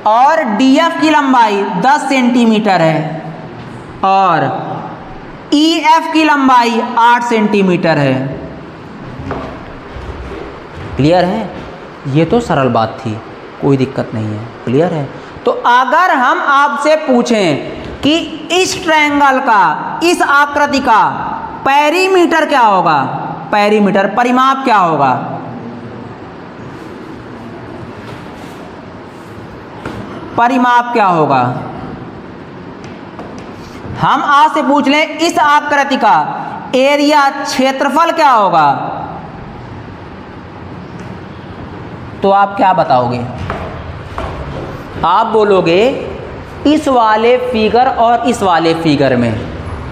और DF की लंबाई 10 सेंटीमीटर है और EF की लंबाई 8 सेंटीमीटर है। क्लियर है? ये तो सरल बात थी, कोई दिक्कत नहीं है। क्लियर है? तो अगर हम आपसे पूछें कि इस ट्रायंगल का, इस आकृति का पेरीमीटर क्या होगा, पेरीमीटर, परिमाप क्या होगा? परिमाप क्या होगा? हम आज से पूछ लें इस आकृति का एरिया, क्षेत्रफल क्या होगा, तो आप क्या बताओगे? आप बोलोगे इस वाले फिगर और इस वाले फिगर में,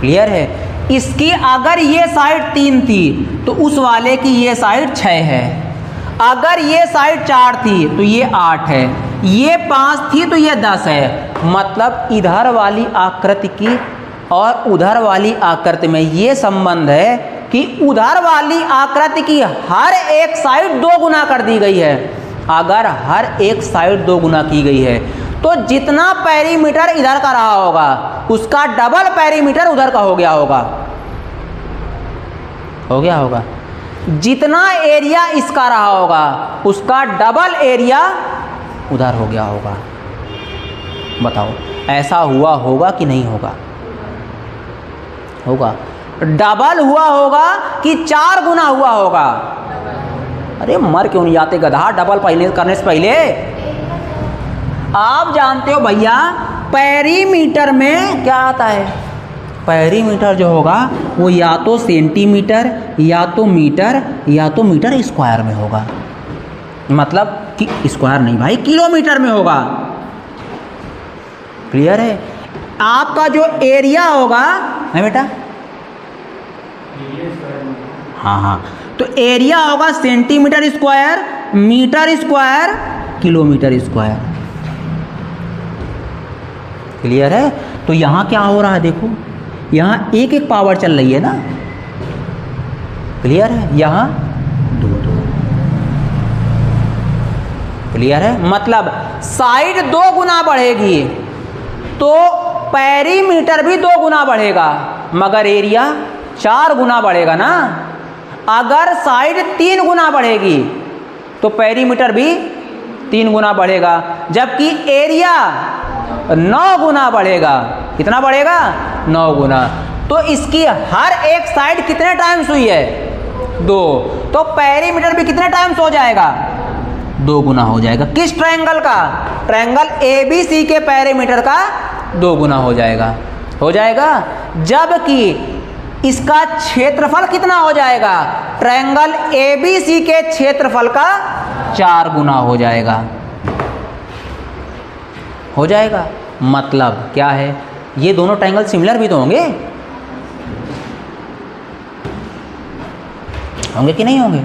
क्लियर है, इसकी अगर ये साइड 3 थी तो उस वाले की ये साइड 6 है, अगर ये साइड 4 थी तो ये 8 है, ये 5 थी तो ये 10 है। मतलब इधर वाली आकृति की और उधर वाली आकृति में ये संबंध है कि उधर वाली आकृति की हर एक साइड 2 गुना कर दी गई है। अगर हर एक साइड 2 गुना की गई है तो जितना पेरीमीटर इधर का रहा होगा उसका डबल पेरीमीटर उधर का हो गया होगा। जितना एरिया इसका रहा होगा उसका डबल एरिया उधर हो गया होगा। बताओ ऐसा हुआ होगा कि नहीं होगा? होगा। डबल हुआ होगा कि 4 गुना हुआ होगा? अरे मर क्यों नहीं जाते गधा, डबल पहले करने से पहले। आप जानते हो भैया पेरीमीटर में क्या आता है? पेरीमीटर जो होगा वो या तो सेंटीमीटर या तो मीटर या तो मीटर स्क्वायर में होगा। मतलब कि स्क्वायर नहीं भाई, किलोमीटर में होगा। क्लियर है? आपका जो एरिया होगा है बेटा, हाँ, तो एरिया होगा centimetre square, metre square, kilometre square. Clear है? तो यहाँ क्या हो रहा है देखो, यहाँ एक पावर चल रही है ना। क्लियर है? यहाँ 2। क्लियर है? मतलब साइड 2 गुना बढ़ेगी तो पेरीमीटर भी 2 गुना बढ़ेगा, मगर एरिया 4 गुना बढ़ेगा ना। अगर साइड 3 गुना बढ़ेगी तो पेरीमीटर भी 3 गुना बढ़ेगा, जबकि एरिया 9 गुना बढ़ेगा। कितना बढ़ेगा? 9 गुना। तो इसकी हर एक साइड कितने टाइम्स हुई है? 2। तो पेरीमीटर भी कितने टाइम्स हो जाएगा? 2 गुना हो जाएगा। किस ट्रायंगल का? ट्रायंगल ABC के पेरीमीटर का 2 गुना हो जाएगा। जबकि इसका क्षेत्रफल कितना हो जाएगा? ट्रायंगल ABC के क्षेत्रफल का 4 गुना हो जाएगा। मतलब क्या है? ये दोनों ट्रायंगल सिमिलर भी तो होंगे कि नहीं होंगे?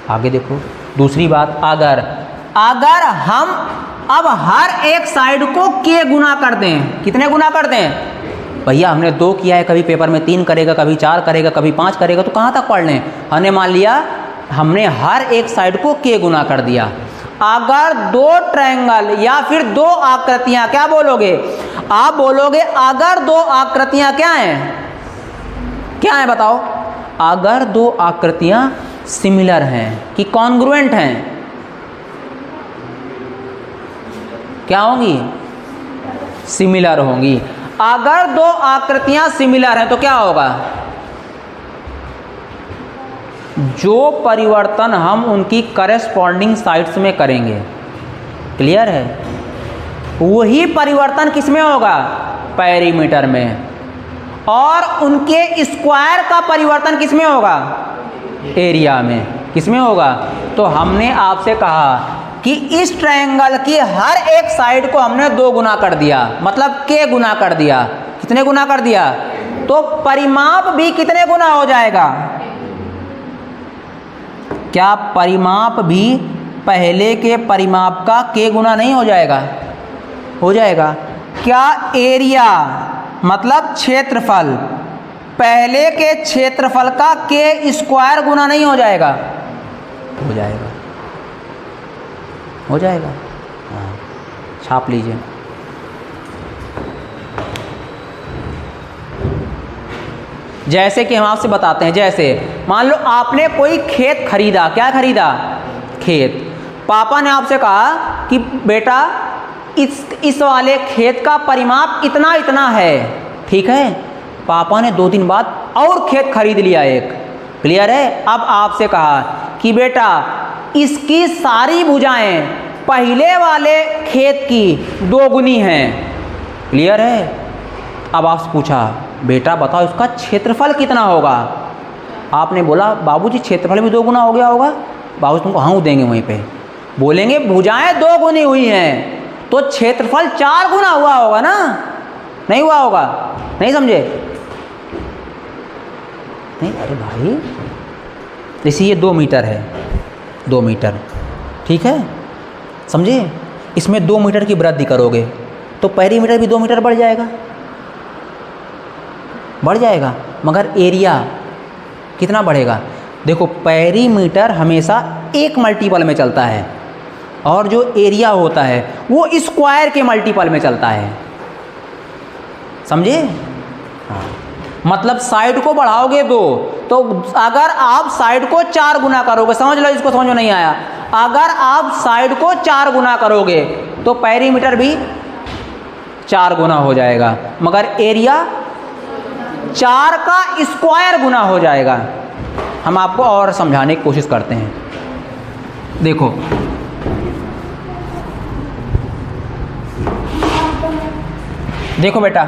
आगे देखो दूसरी बात, अगर हम अब हर एक साइड को k गुना कर दें, कितने गुना कर दें? भैया हमने 2 किया है, कभी पेपर में 3 करेगा, कभी 4 करेगा, कभी 5 करेगा, तो कहाँ तक पढ़ लें? हमने मान लिया हमने हर एक साइड को k गुना कर दिया। अगर 2 ट्रायंगल या फिर 2 आकृतियां, क्या बोलोगे आप? बोलोगे अगर 2 आकृतियां क्या हैं बताओ? अगर 2 आकृतियां सिमिलर हैं कि कॉन्ग्रुएंट हैं, क्या होंगी? सिमिलर होंगी। अगर 2 आकृतियां सिमिलर हैं तो क्या होगा? जो परिवर्तन हम उनकी करेस्पॉन्डिंग साइड्स में करेंगे, क्लियर है, वही परिवर्तन किसमें होगा? पेरीमीटर में। और उनके स्क्वायर का परिवर्तन किसमें होगा? एरिया में। किसमें होगा? तो हमने आपसे कहा कि इस ट्रायंगल की हर एक साइड को हमने 2 गुना कर दिया, मतलब k गुना कर दिया। कितने गुना कर दिया? तो परिमाप भी कितने गुना हो जाएगा? क्या परिमाप भी पहले के परिमाप का k गुना नहीं हो जाएगा? हो जाएगा। क्या एरिया मतलब क्षेत्रफल पहले के क्षेत्रफल का k स्क्वायर गुना नहीं हो जाएगा? हो जाएगा। हाँ, छाप लीजिए। जैसे कि हम आपसे बताते हैं, जैसे मान लो आपने कोई खेत खरीदा। क्या खरीदा? खेत। पापा ने आपसे कहा कि बेटा इस वाले खेत का परिमाप इतना है, ठीक है, पापा ने 2 दिन बाद और खेत खरीद लिया एक। क्लियर है। अब आपसे कहा कि बेटा इसकी सारी भुजाएं पहले वाले खेत की 2 गुनी हैं। क्लियर है। अब आपसे पूछा बेटा बताओ इसका क्षेत्रफल कितना होगा। आपने बोला बाबूजी क्षेत्रफल भी 2 गुना हो गया होगा। बाबू तुमको हाँ देंगे वहीं पे, बोलेंगे भुजाएं 2 गुनी हुई हैं तो क्षेत्रफल 4 गुना हुआ होगा ना, नहीं हुआ होगा। नहीं समझे? नहीं अरे भाई जैसे ये 2 मीटर है, 2 मीटर ठीक है, समझे। इसमें 2 मीटर की वृद्धि करोगे तो पेरीमीटर भी 2 मीटर बढ़ जाएगा, बढ़ जाएगा। मगर एरिया कितना बढ़ेगा? देखो पेरीमीटर हमेशा 1 मल्टीपल में चलता है और जो एरिया होता है वो स्क्वायर के मल्टीपल में चलता है। समझे? हाँ। मतलब साइड को बढ़ाओगे 2 तो अगर आप साइड को 4 गुना करोगे, समझ लो इसको, समझ में नहीं आया, अगर आप साइड को 4 गुना करोगे तो पेरीमीटर भी 4 गुना हो जाएगा, मगर एरिया 4 का स्क्वायर गुना हो जाएगा। हम आपको और समझाने की कोशिश करते हैं। देखो देखो बेटा,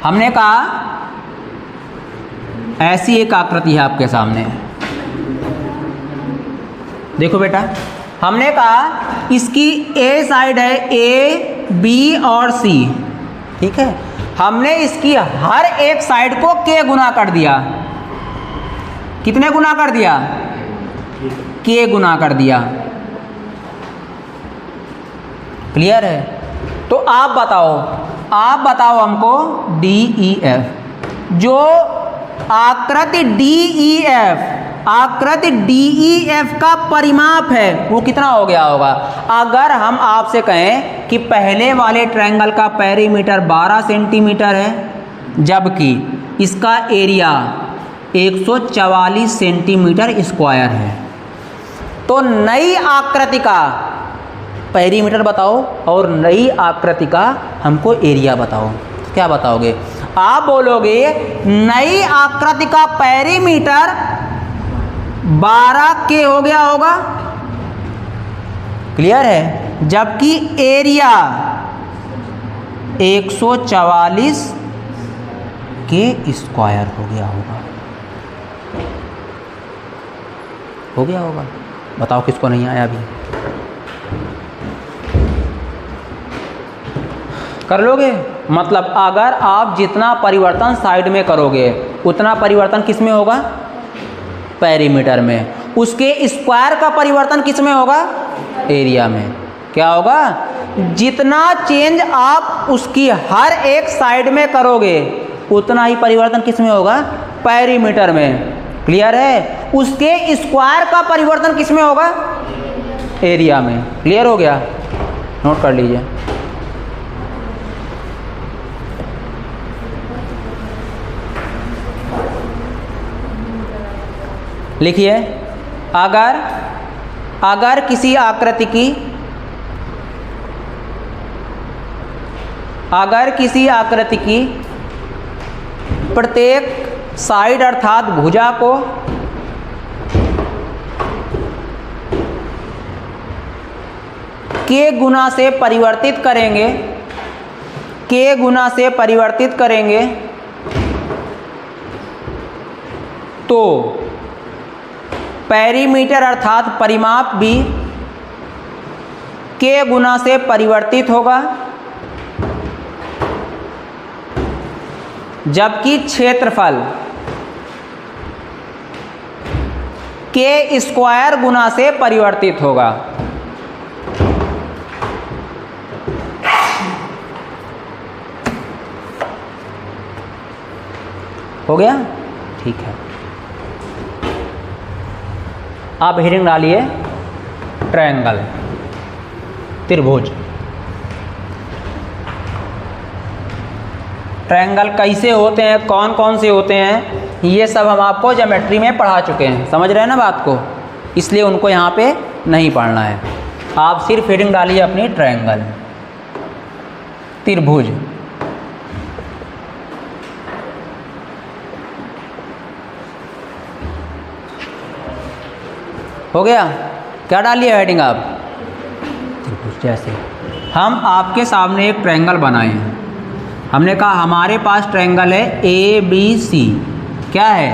हमने कहा ऐसी एक आकृति है आपके सामने। देखो बेटा हमने कहा इसकी ए साइड है, ए बी और सी, ठीक है। हमने इसकी हर एक साइड को के गुना कर दिया। कितने गुना कर दिया? के गुना कर दिया। क्लियर है। तो आप बताओ हमको डी ई एफ, जो आकृति डी ई एफ, आकृति डी ई एफ का परिमाप है वो कितना हो गया होगा? अगर हम आपसे कहें कि पहले वाले ट्रायंगल का पेरीमीटर 12 सेंटीमीटर है जबकि इसका एरिया 144 सेंटीमीटर स्क्वायर है, तो नई आकृति का पेरीमीटर बताओ और नई आकृति का हमको एरिया बताओ। क्या बताओगे? आप बोलोगे नई आकृति का पेरीमीटर 12 के हो गया होगा। क्लियर है। जबकि एरिया 144 के स्क्वायर हो गया होगा। बताओ किसको नहीं आया अभी? कर लोगे? मतलब अगर आप जितना परिवर्तन साइड में करोगे उतना परिवर्तन किस में होगा? पेरीमीटर में। उसके स्क्वायर का परिवर्तन किस में होगा? एरिया में। क्या होगा? जितना चेंज आप उसकी हर एक साइड में करोगे उतना ही परिवर्तन किस में होगा? पेरीमीटर में। क्लियर है। उसके स्क्वायर का परिवर्तन किस में होगा? एरिया में। क्लियर हो गया? नोट कर लीजिए। लिखिए, अगर किसी आकृति की प्रत्येक साइड अर्थात भुजा को के गुना से परिवर्तित करेंगे तो पेरीमीटर अर्थात परिमाप भी के गुना से परिवर्तित होगा, जबकि क्षेत्रफल के स्क्वायर गुना से परिवर्तित होगा। हो गया? ठीक है। आप हेडिंग डालिए ट्रायंगल, त्रिभुज। ट्रायंगल कैसे होते हैं, कौन कौन से होते हैं, ये सब हम आपको ज्योमेट्री में पढ़ा चुके हैं। समझ रहे हैं ना बात को? इसलिए उनको यहाँ पे नहीं पढ़ना है। आप सिर्फ हेडिंग डालिए अपनी ट्रायंगल। त्रिभुज। हो गया? क्या डालिए हेडिंग आप? त्रिभुज। जैसे हम आपके सामने एक ट्रायंगल बनाए हैं, हमने कहा हमारे पास ट्रायंगल है ABC। क्या है?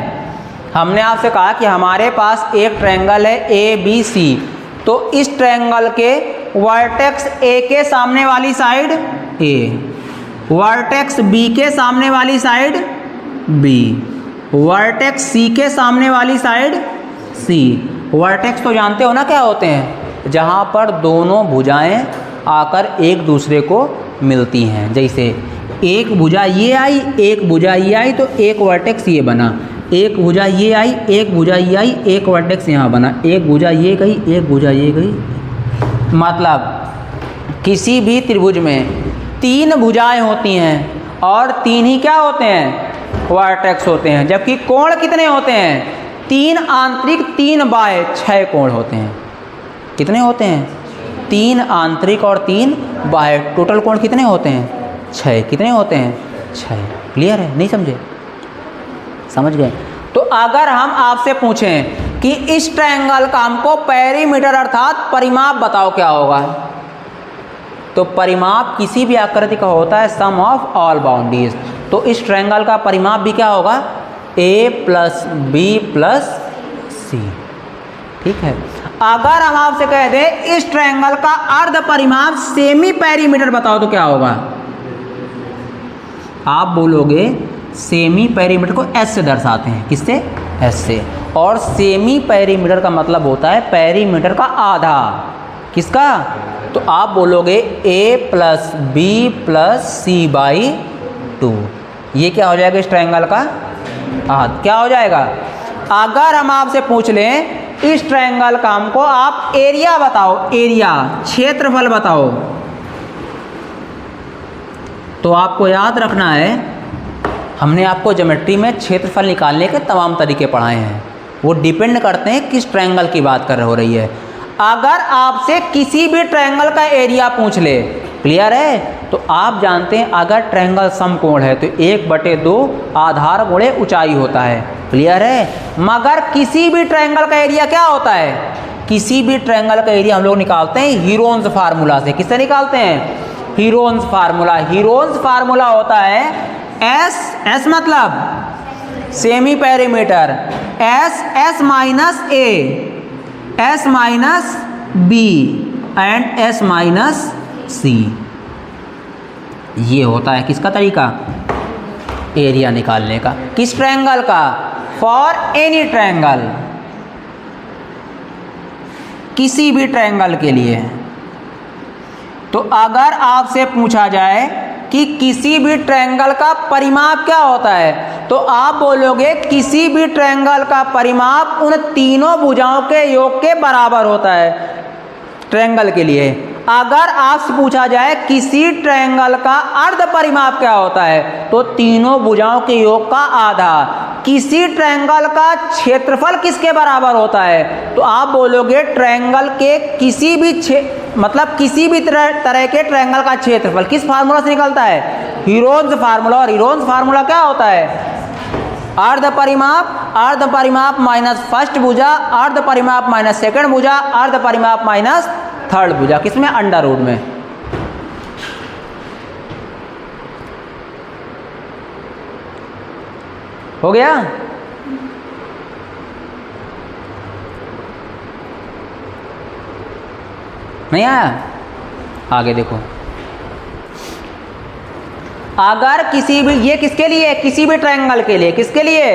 हमने आपसे कहा कि हमारे पास एक ट्रायंगल है ABC, तो इस ट्रायंगल के वर्टेक्स A के सामने वाली साइड A, वर्टेक्स B के सामने वाली साइड B, वर्टेक्स C के सामने वाली साइड C। वर्टेक्स तो जानते हो ना क्या होते हैं? जहाँ पर दोनों भुजाएं आकर एक दूसरे को मिलती हैं। जैसे एक भुजा ये आई, एक भुजा ये आई, तो एक वर्टेक्स ये बना। एक भुजा ये आई, एक भुजा ये आई, एक वर्टेक्स यहाँ बना। एक भुजा ये गई, एक भुजा ये गई। मतलब किसी भी त्रिभुज में 3 भुजाएं होती हैं और 3 ही क्या होते हैं? वर्टेक्स होते हैं। जबकि कोण कितने होते हैं? 3 आंतरिक 3 बाह्य 6 कोण होते हैं। कितने होते हैं? 3 आंतरिक और 3 बाह्य। टोटल कोण कितने होते हैं? 6। कितने होते हैं? 6। क्लियर है? नहीं समझे? समझ गए? तो अगर हम आपसे पूछें कि इस ट्रायंगल का हमको पेरीमीटर अर्थात परिमाप बताओ क्या होगा, तो परिमाप किसी भी आकृति का होता है सम ऑफ ऑल बाउंड्रीज। तो इस ट्रायंगल का परिमाप भी क्या होगा? A + B + C। ठीक है? अगर हम आपसे कह दें इस ट्रायंगल का अर्ध परिमाप सेमी पेरीमीटर बताओ तो क्या होगा? आप बोलोगे सेमी पेरीमीटर को S से दर्शाते हैं। किससे? S से। और सेमी पेरीमीटर का मतलब होता है पेरीमीटर का आधा। किसका? तो आप बोलोगे A + B + C/2। ये क्या हो जाएगा इस ट्रायंगल का? क्या हो जाएगा? अगर हम आपसे पूछ लें इस ट्रायंगल का हमको आप एरिया बताओ, एरिया क्षेत्रफल बताओ, तो आपको याद रखना है हमने आपको ज्योमेट्री में क्षेत्रफल निकालने के तमाम तरीके पढ़ाए हैं। वो डिपेंड करते हैं किस ट्रायंगल की बात हो रही है। अगर आपसे किसी भी ट्रायंगल का एरिया पूछ ले, क्लियर है, तो आप जानते हैं अगर ट्रायंगल समकोण है तो 1/2 आधार गुणे ऊंचाई होता है। क्लियर है? मगर किसी भी ट्रायंगल का एरिया क्या होता है? किसी भी ट्रायंगल का एरिया हम लोग निकालते हैं हीरोन्स फार्मूला से। किससे निकालते हैं? Heron's formula. हीरोन्स फार्मूला होता है S मतलब semi perimeter, S minus A, S minus B and S minus C। ये होता है किसका तरीका? एरिया निकालने का। किस ट्रायंगल का? फॉर एनी ट्रायंगल, किसी भी ट्रायंगल के लिए। तो अगर आपसे पूछा जाए कि किसी भी ट्रायंगल का परिमाप क्या होता है, तो आप बोलोगे किसी भी ट्रायंगल का परिमाप उन तीनों भुजाओं के योग के बराबर होता है ट्रायंगल के लिए। अगर आपसे पूछा जाए किसी ट्रायंगल का अर्ध परिमाप क्या होता है, तो तीनों भुजाओं के योग का आधा। किसी ट्रायंगल का क्षेत्रफल किसके बराबर होता है, तो आप बोलोगे ट्रायंगल के किसी भी किसी भी तरह के ट्रायंगल का क्षेत्रफल किस फार्मूला से निकलता है? Heron's formula. और हीरोन्स फार्मूला क्या होता है? अर्ध परिमाप माइनस फर्स्ट भुजा, अर्ध परिमाप माइनस सेकंड भुजा, अर्ध परिमाप माइनस थर्ड भुजा। किसमें? अंडर रूट में। हो गया? नहीं आया? आगे देखो। अगर किसी भी, ये किसके लिए? किसी भी ट्रायंगल के लिए। किसके लिए?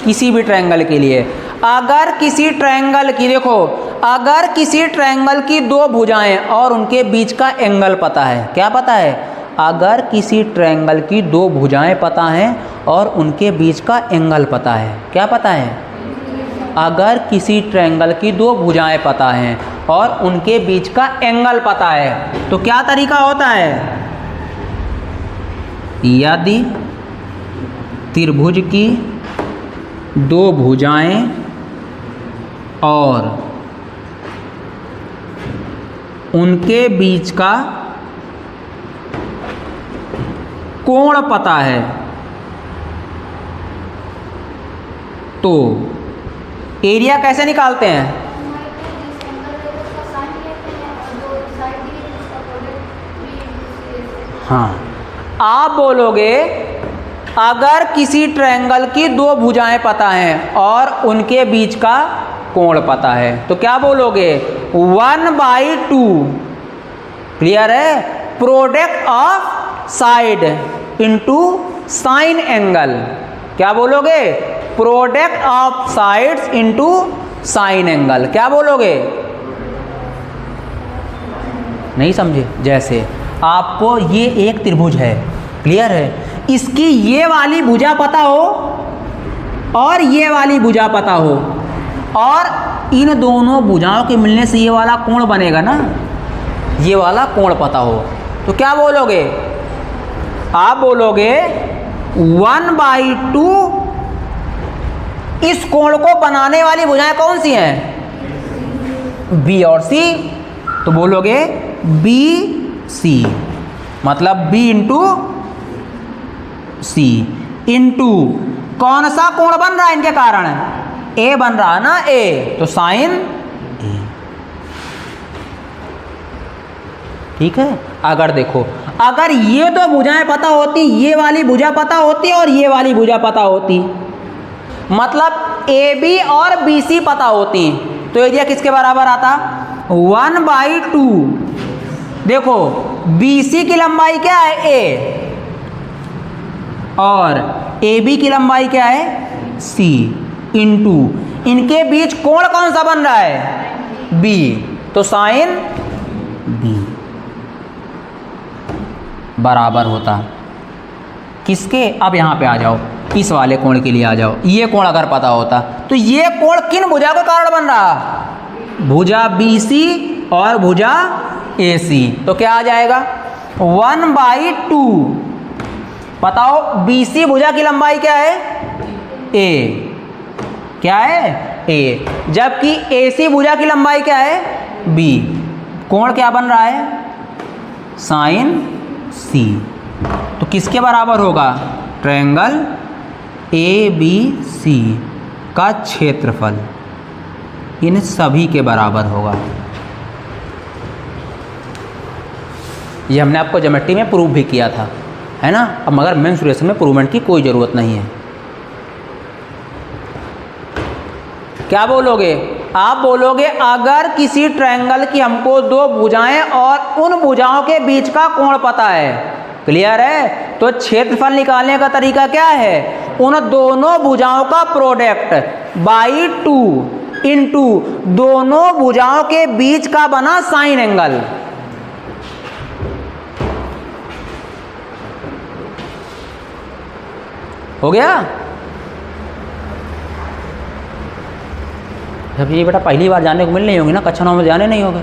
किसी भी ट्रायंगल के लिए। अगर किसी ट्रायंगल की, देखो, अगर किसी ट्रायंगल की 2 भुजाएं और उनके बीच का एंगल पता है। क्या पता है? अगर किसी ट्रायंगल की 2 भुजाएं पता हैं और उनके बीच का एंगल पता है। क्या पता है? अगर किसी ट्रायंगल की 2 भुजाएं पता हैं और उनके बीच का एंगल पता है, तो क्या तरीका होता है? यदि त्रिभुज की 2 भुजाएं और उनके बीच का कोण पता है तो एरिया कैसे निकालते हैं? हाँ, आप बोलोगे अगर किसी ट्रायंगल की दो भुजाएं पता हैं और उनके बीच का कोण पता है तो क्या बोलोगे? 1/2 क्लियर है, product of side into sine angle. क्या बोलोगे? Product of sides into sine angle. क्या बोलोगे? नहीं समझे? जैसे आपको ये एक त्रिभुज है, क्लियर है, इसकी ये वाली भुजा पता हो और ये वाली भुजा पता हो और इन दोनों भुजाओं के मिलने से ये वाला कोण बनेगा ना, ये वाला कोण पता हो तो क्या बोलोगे? आप बोलोगे 1/2 इस कोण को बनाने वाली भुजाएं कौन सी हैं? बी और सी। तो बोलोगे बी सी, मतलब बी इंटू सी इंटू कौन सा कोण बन रहा है इनके कारण? ए बन रहा है ना, ए, तो साइन ए। ठीक है। अगर देखो, अगर ये दो भुजाएं पता होती, ये वाली भुजा पता होती और ये वाली भुजा पता होती, मतलब ए बी और बी सी पता होती, तो एरिया किसके बराबर आता? 1/2। देखो बी सी की लंबाई क्या है? ए, और ए बी की लंबाई क्या है? सी, इंटू इनके बीच कोण कौन सा बन रहा है? बी, तो साइन बी बराबर होता किसके? अब यहां पे आ जाओ, इस वाले कोण के लिए आ जाओ। ये कोण अगर पता होता तो ये कोण किन भुजा के कारण बन रहा? भुजा बी सी और भुजा ए सी। तो क्या आ जाएगा? 1/2। बताओ बी सी भुजा की लंबाई क्या है? ए, क्या है? ए, जबकि ए सी भुजा की लंबाई क्या है? बी। कोण क्या बन रहा है? साइन सी। तो किसके बराबर होगा? ट्रायंगल ए बी सी का क्षेत्रफल इन सभी के बराबर होगा। ये हमने आपको ज्योमेट्री में प्रूव भी किया था, है ना। अब मगर मेंसुरेशन में प्रूवमेंट की कोई ज़रूरत नहीं है। क्या बोलोगे? आप बोलोगे अगर किसी ट्रायंगल की हमको दो भुजाएं और उन भुजाओं के बीच का कोण पता है, क्लियर है, तो क्षेत्रफल निकालने का तरीका क्या है? उन दोनों भुजाओं का प्रोडक्ट बाई 2 इंटू दोनों भुजाओं के बीच का बना साइन एंगल। हो गया? जब ये बेटा पहली बार जाने को मिल नहीं होगी ना, कक्षा 9 में जाने नहीं होगे।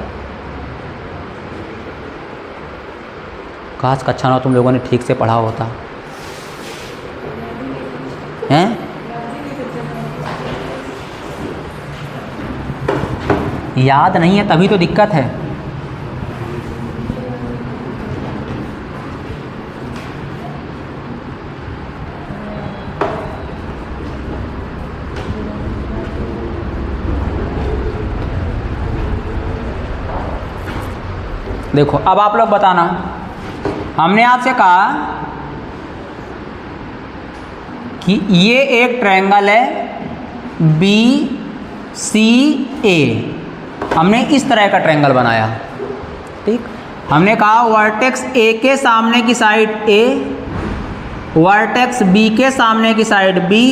काश कक्षा 9 तुम लोगों ने ठीक से पढ़ा होता हैं। याद नहीं है तभी तो दिक्कत है। देखो अब आप लोग बताना, हमने आपसे कहा कि ये एक ट्रायंगल है बी सी ए। हमने इस तरह का ट्रायंगल बनाया, ठीक। हमने कहा वर्टेक्स ए के सामने की साइड ए, वर्टेक्स बी के सामने की साइड बी,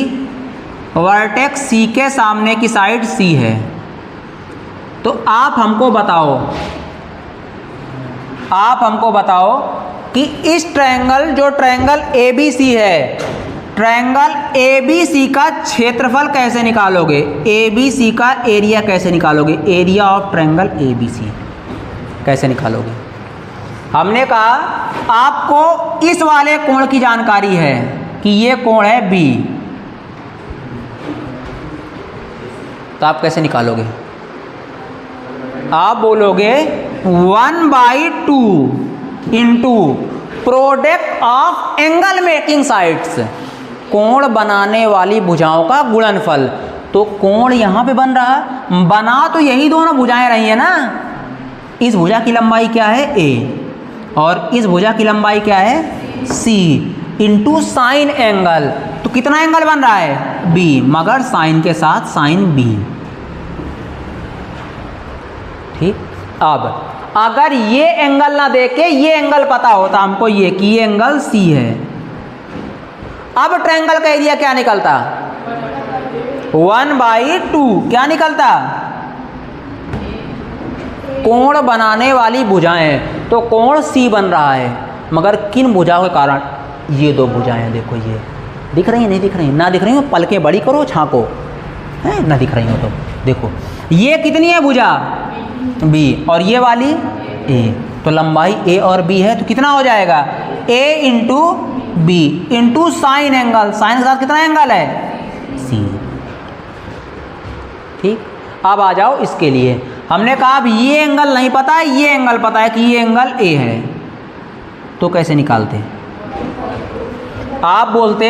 वर्टेक्स सी के सामने की साइड सी है। तो आप हमको बताओ कि इस ट्रायंगल, जो ट्रायंगल ए बी सी है, ट्रायंगल ए बी सी का क्षेत्रफल कैसे निकालोगे? ए बी सी का एरिया कैसे निकालोगे? Area of triangle A B C कैसे निकालोगे? हमने कहा आपको इस वाले कोण की जानकारी है कि ये कोण है बी, तो आप कैसे निकालोगे? आप बोलोगे 1/2 into product of angle making sides, कोण बनाने वाली भुजाओं का गुणनफल। तो कोण यहां पे बन रहा है, बना तो यही दोनों भुजाएं रही है ना। इस भुजा की लंबाई क्या है a और इस भुजा की लंबाई क्या है c इंटू साइन एंगल। तो कितना एंगल बन रहा है b, मगर साइन के साथ साइन b। ठीक, अब अगर ये एंगल ना देके ये एंगल पता होता हमको ये कि ये एंगल c है, अब ट्रायंगल का एरिया क्या निकलता 1/2। क्या निकलता, कोण बनाने वाली भुजाएं। तो कोण C बन रहा है, मगर किन भुजाओं के कारण, ये दो भुजाएं देखो, ये दिख रही है नहीं दिख रही है, ना दिख रही हो पलके बड़ी करो छाको, है ना, दिख रही हो तो देखो ये कितनी है भुजा B और ये वाली A। तो लंबाई A और B है, तो कितना हो जाएगा A into B into sine angle, sine के साथ कितना एंगल है C। ठीक, अब आ जाओ इसके लिए, हमने कहा अब ये एंगल नहीं पता है, ये एंगल पता है कि ये एंगल A है, तो कैसे निकालते, आप बोलते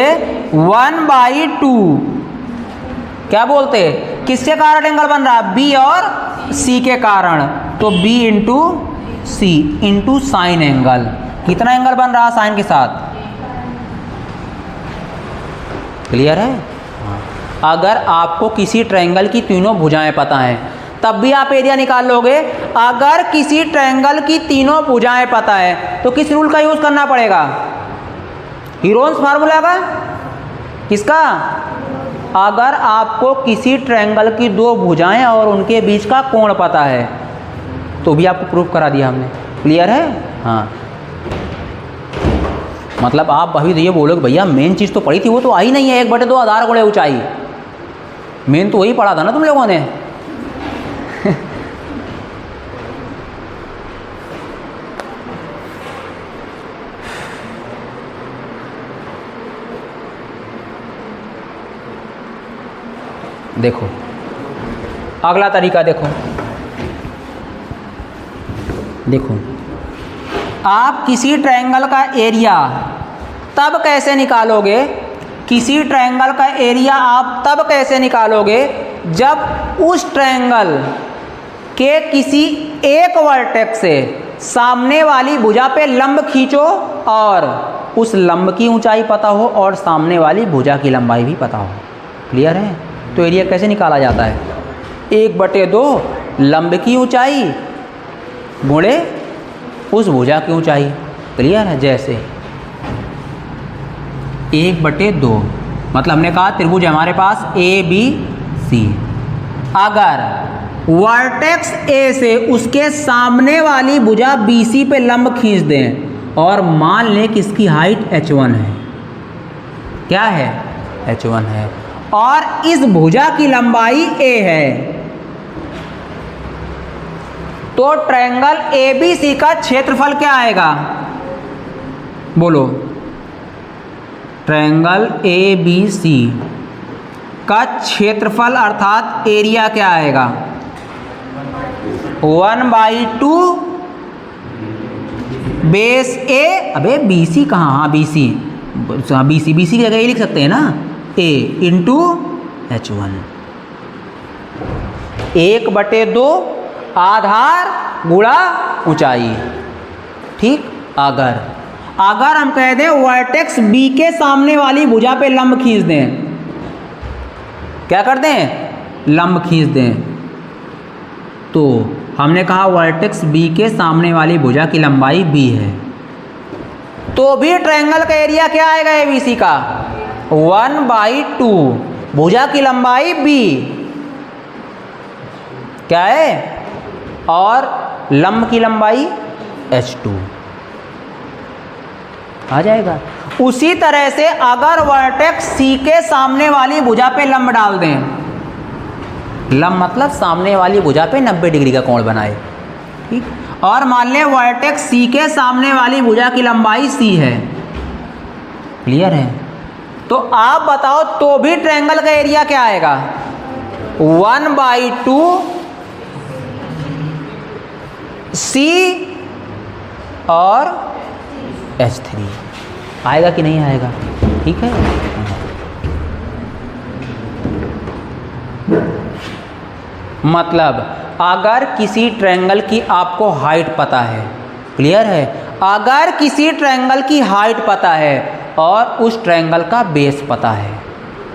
1/2। क्या बोलते, किसके कारण एंगल बन रहा है B और C के कारण, तो B into C into sine angle. कितना एंगल बन रहा है साइन के साथ, क्लियर है। अगर आपको किसी ट्रायंगल की तीनों भुजाएं पता हैं तब भी आप एरिया निकाल लोगे। अगर किसी ट्रायंगल की तीनों भुजाएं पता है तो किस रूल का यूज करना पड़ेगा, हीरोन्स फार्मूला का। किसका, अगर आपको किसी ट्रायंगल की दो भुजाएं और उनके बीच का कोण पता है तो भी आपको प्रूफ करा दिया हमने, क्लियर है। हाँ, मतलब आप अभी तो ये बोलोगे भैया मेन चीज़ तो पढ़ी थी, वो तो आई नहीं है, 1/2 आधार गुणे ऊंचाई, मेन तो वही पढ़ा था ना तुम लोगों ने। देखो अगला तरीका, देखो देखो आप किसी ट्रायंगल का एरिया तब कैसे निकालोगे, किसी ट्रायंगल का एरिया आप तब कैसे निकालोगे जब उस ट्रायंगल के किसी एक वर्टेक्स से सामने वाली भुजा पे लंब खींचो और उस लंब की ऊंचाई पता हो और सामने वाली भुजा की लंबाई भी पता हो, क्लियर है। तो एरिया कैसे निकाला जाता है, 1/2 लंब की ऊंचाई गुणे उस भुजा की ऊंचाई, क्लियर है। जैसे 1/2 मतलब हमने कहा त्रिभुज हमारे पास ABC, अगर वर्टेक्स A से उसके सामने वाली भुजा BC पे लंब खींच दें और मान लें कि इसकी हाइट h1 है, क्या है h1 है, और इस भुजा की लंबाई A है, तो ट्रायंगल ABC का क्षेत्रफल क्या आएगा, बोलो। ट्रायंगल ABC का क्षेत्रफल अर्थात एरिया क्या आएगा, 1/2 बेस A। अबे BC कहाँ, हाँ BC की जगह ये लिख सकते हैं ना, A इंटू h1, 1/2 आधार गुणा ऊंचाई। ठीक, अगर हम कह दें वर्टेक्स B के सामने वाली भुजा पे लंब खींच दें, क्या कर दें, लंब खींच दें, तो हमने कहा वर्टेक्स B के सामने वाली भुजा की लंबाई B है, तो भी ट्रायंगल का एरिया क्या आएगा ABC का, 1/2 भुजा की लंबाई B क्या है और लंब की लंबाई h2 आ जाएगा। उसी तरह से अगर वर्टेक्स C के सामने वाली भुजा पे लंब डाल दें, लंब मतलब सामने वाली भुजा पे 90 डिग्री का कोण बनाए, ठीक, और मान लें वर्टेक्स C के सामने वाली भुजा की लंबाई C है, क्लियर है। तो आप बताओ तो भी ट्रायंगल का एरिया क्या आएगा, 1/2 C और H3। आएगा कि नहीं आएगा? ठीक है। मतलब अगर किसी ट्रायंगल की आपको हाइट पता है, क्लियर है, अगर किसी ट्रायंगल की हाइट पता है और उस ट्रायंगल का बेस पता है,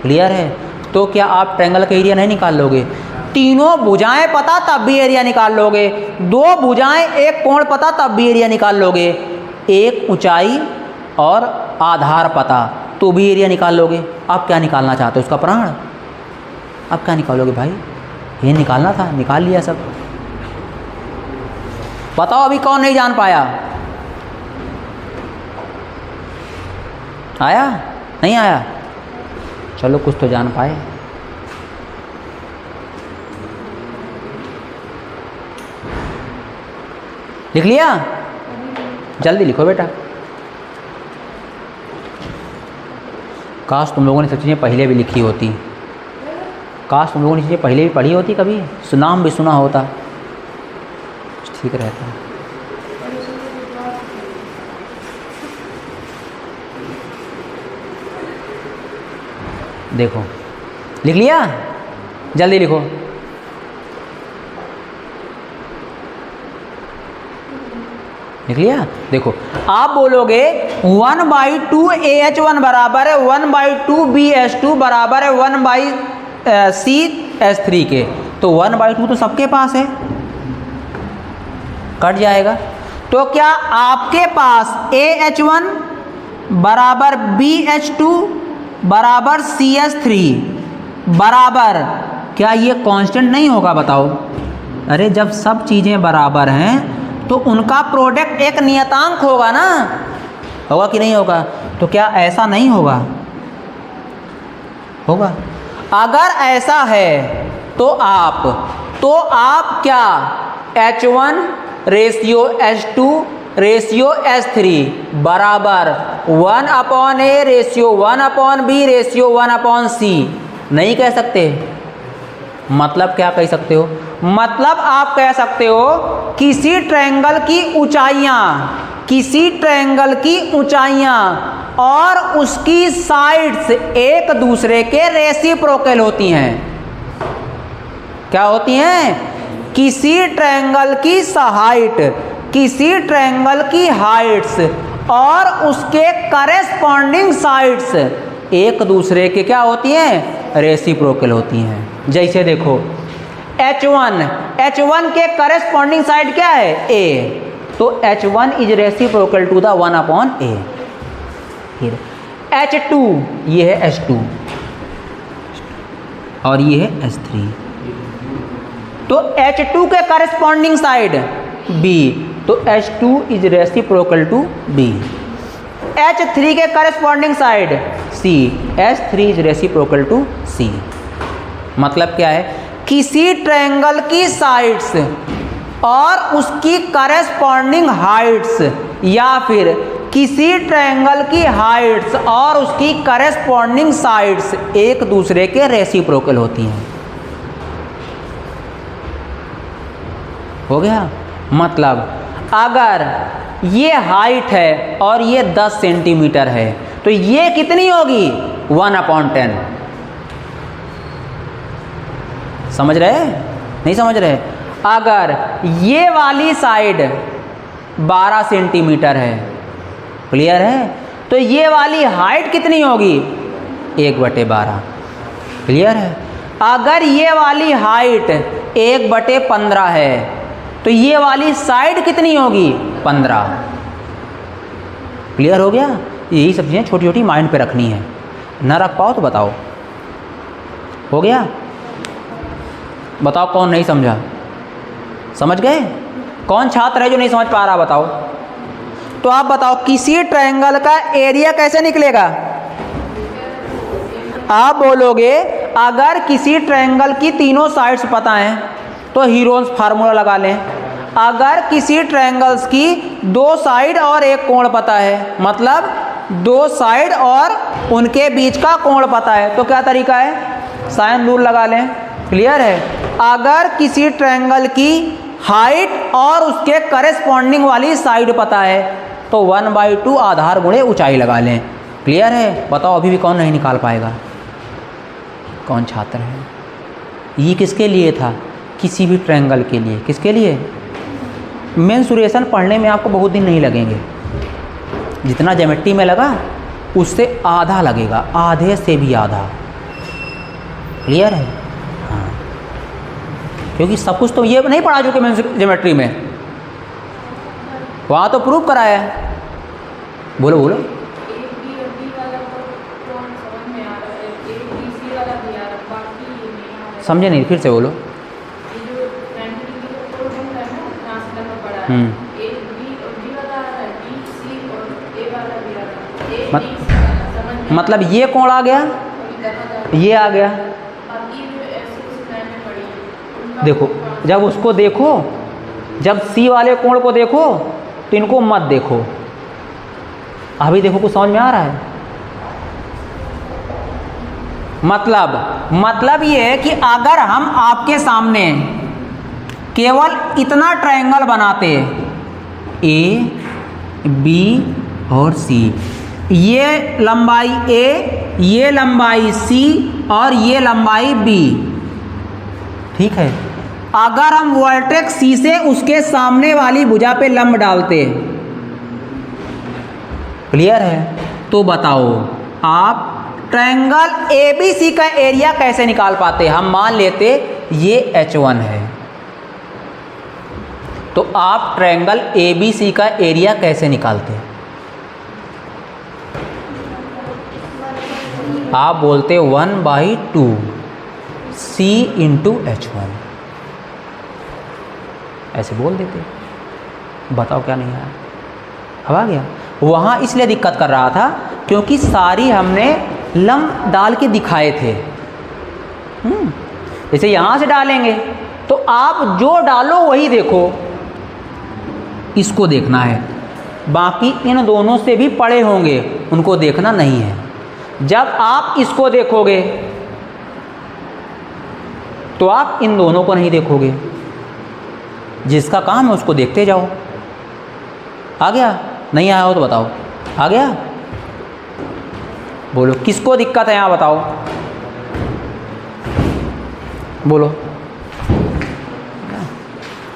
क्लियर है, तो क्या आप ट्रायंगल का एरिया नहीं निकाल लोगे? तीनों भुजाएं पता तब भी एरिया निकाल लोगे, दो भुजाएं एक कोण पता तब भी एरिया निकाल लोगे, एक ऊंचाई और आधार पता तो भी एरिया निकाल लोगे। आप क्या निकालना चाहते हो? उसका प्राण? आप क्या निकालोगे भाई? ये निकालना था, निकाल लिया सब। बताओ अभी कौन नहीं जान पाया? आया? नहीं आया? चलो कुछ तो जान पाए। लिख लिया? जल्दी लिखो बेटा। काश तुम लोगों ने सब चीज़ें पहले भी लिखी होती, काश तुम लोगों ने चीज़ें पहले भी पढ़ी होती, कभी नाम भी सुना होता, ठीक रहता। देखो लिख लिया? जल्दी लिखो। लिख लिया? देखो आप बोलोगे 1/2 AH1 बराबर है 1/2 BH2 बराबर है 1/C H3 के, तो 1/2 तो सबके पास है, कट जाएगा। तो क्या आपके पास AH1 बराबर BH2 बराबर CH3 बराबर, क्या ये कांस्टेंट नहीं होगा? बताओ। अरे जब सब चीज़ें बराबर हैं तो उनका प्रोडक्ट एक नियतांक होगा ना, होगा कि नहीं होगा? तो क्या ऐसा नहीं होगा? होगा। अगर ऐसा है तो आप क्या H1 ratio H2 ratio H3 बराबर 1/A ratio 1/B ratio 1/C नहीं कह सकते? मतलब क्या कह सकते हो? मतलब आप कह सकते हो किसी ट्रायंगल की ऊंचाइयां और उसकी साइड्स एक दूसरे के रेसिप्रोकल होती हैं। क्या होती हैं? किसी ट्रायंगल की हाइट्स और उसके करेस्पॉन्डिंग साइड्स एक दूसरे के क्या होती हैं? रेसिप्रोकल होती हैं। जैसे देखो H1 के करेस्पॉन्डिंग साइड क्या है? A, तो H1 is reciprocal to the 1/A। फिर H2, ये है H2 और ये है H3, तो H2 के करेस्पॉन्डिंग साइड B, तो H2 is reciprocal to B। H3 के corresponding side C, H3 is reciprocal to C। मतलब क्या है? किसी ट्रायंगल की साइड्स और उसकी करेस्पॉन्डिंग हाइट्स, या फिर किसी ट्रायंगल की हाइट्स और उसकी करेस्पॉन्डिंग साइड्स एक दूसरे के रेसिप्रोकल होती हैं। हो गया? मतलब अगर ये हाइट है और ये 10 सेंटीमीटर है तो ये कितनी होगी? 1/10। समझ रहे? नहीं समझ रहे? अगर ये वाली साइड 12 सेंटीमीटर है, क्लियर है, तो ये वाली हाइट कितनी होगी? 1/12। क्लियर है? अगर ये वाली हाइट 1/15 है तो ये वाली साइड कितनी होगी? 15। क्लियर हो गया? यही सब चीज़ें छोटी छोटी माइंड पे रखनी है, ना रख पाओ तो बताओ। हो गया? बताओ कौन नहीं समझा? समझ गए? कौन छात्र है जो नहीं समझ पा रहा? बताओ। तो आप बताओ किसी ट्रायंगल का एरिया कैसे निकलेगा? आप बोलोगे अगर किसी ट्रायंगल की तीनों साइड्स पता हैं तो हीरोन्स फार्मूला लगा लें। अगर किसी ट्रायंगल्स की 2 साइड और एक कोण पता है, मतलब 2 साइड और उनके बीच का कोण पता है, तो क्या तरीका है? साइन रूल लगा लें। क्लियर है? अगर किसी ट्रायंगल की हाइट और उसके करेस्पॉन्डिंग वाली साइड पता है तो 1/2 आधार गुणे ऊंचाई लगा लें। क्लियर है? बताओ अभी भी कौन नहीं निकाल पाएगा? कौन छात्र है? ये किसके लिए था? किसी भी ट्रायंगल के लिए। किसके लिए? मेंसुरेशन पढ़ने में आपको बहुत दिन नहीं लगेंगे, जितना ज्योमेट्री में लगा उससे आधा लगेगा, आधे से भी आधा। क्लियर है? हाँ, क्योंकि सब कुछ तो ये नहीं पढ़ा जो कि ज्योमेट्री में, वहाँ तो प्रूव कराया है। बोलो बोलो। समझे नहीं, फिर से बोलो। मतलब ये कोण आ गया, ये आ गया। देखो, जब उसको देखो, जब सी वाले कोण को देखो तो इनको मत देखो। अभी देखो कुछ समझ में आ रहा है? मतलब ये है कि अगर हम आपके सामने केवल इतना ट्रायंगल बनाते, ए बी और सी, ये लंबाई ए, ये लंबाई सी और ये लंबाई बी, ठीक है। अगर हम वर्टेक्स सी से उसके सामने वाली भुजा पे लंब डालते, क्लियर है? तो बताओ आप ट्रायंगल एबीसी का एरिया कैसे निकाल पाते? हम मान लेते ये H1 है, तो आप ट्रायंगल एबीसी का एरिया कैसे निकालते? आप बोलते 1/2 C इंटू H1, ऐसे बोल देते। बताओ क्या नहीं आया? अब आ गया। वहाँ इसलिए दिक्कत कर रहा था क्योंकि सारी हमने लंब डाल के दिखाए थे। जैसे यहाँ से डालेंगे तो आप जो डालो वही देखो, इसको देखना है, बाकी इन दोनों से भी पड़े होंगे उनको देखना नहीं है। जब आप इसको देखोगे तो आप इन दोनों को नहीं देखोगे, जिसका काम है उसको देखते जाओ। आ गया? नहीं आया हो तो बताओ। आ गया? बोलो किसको दिक्कत है यहाँ, बताओ, बोलो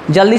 जल्दी।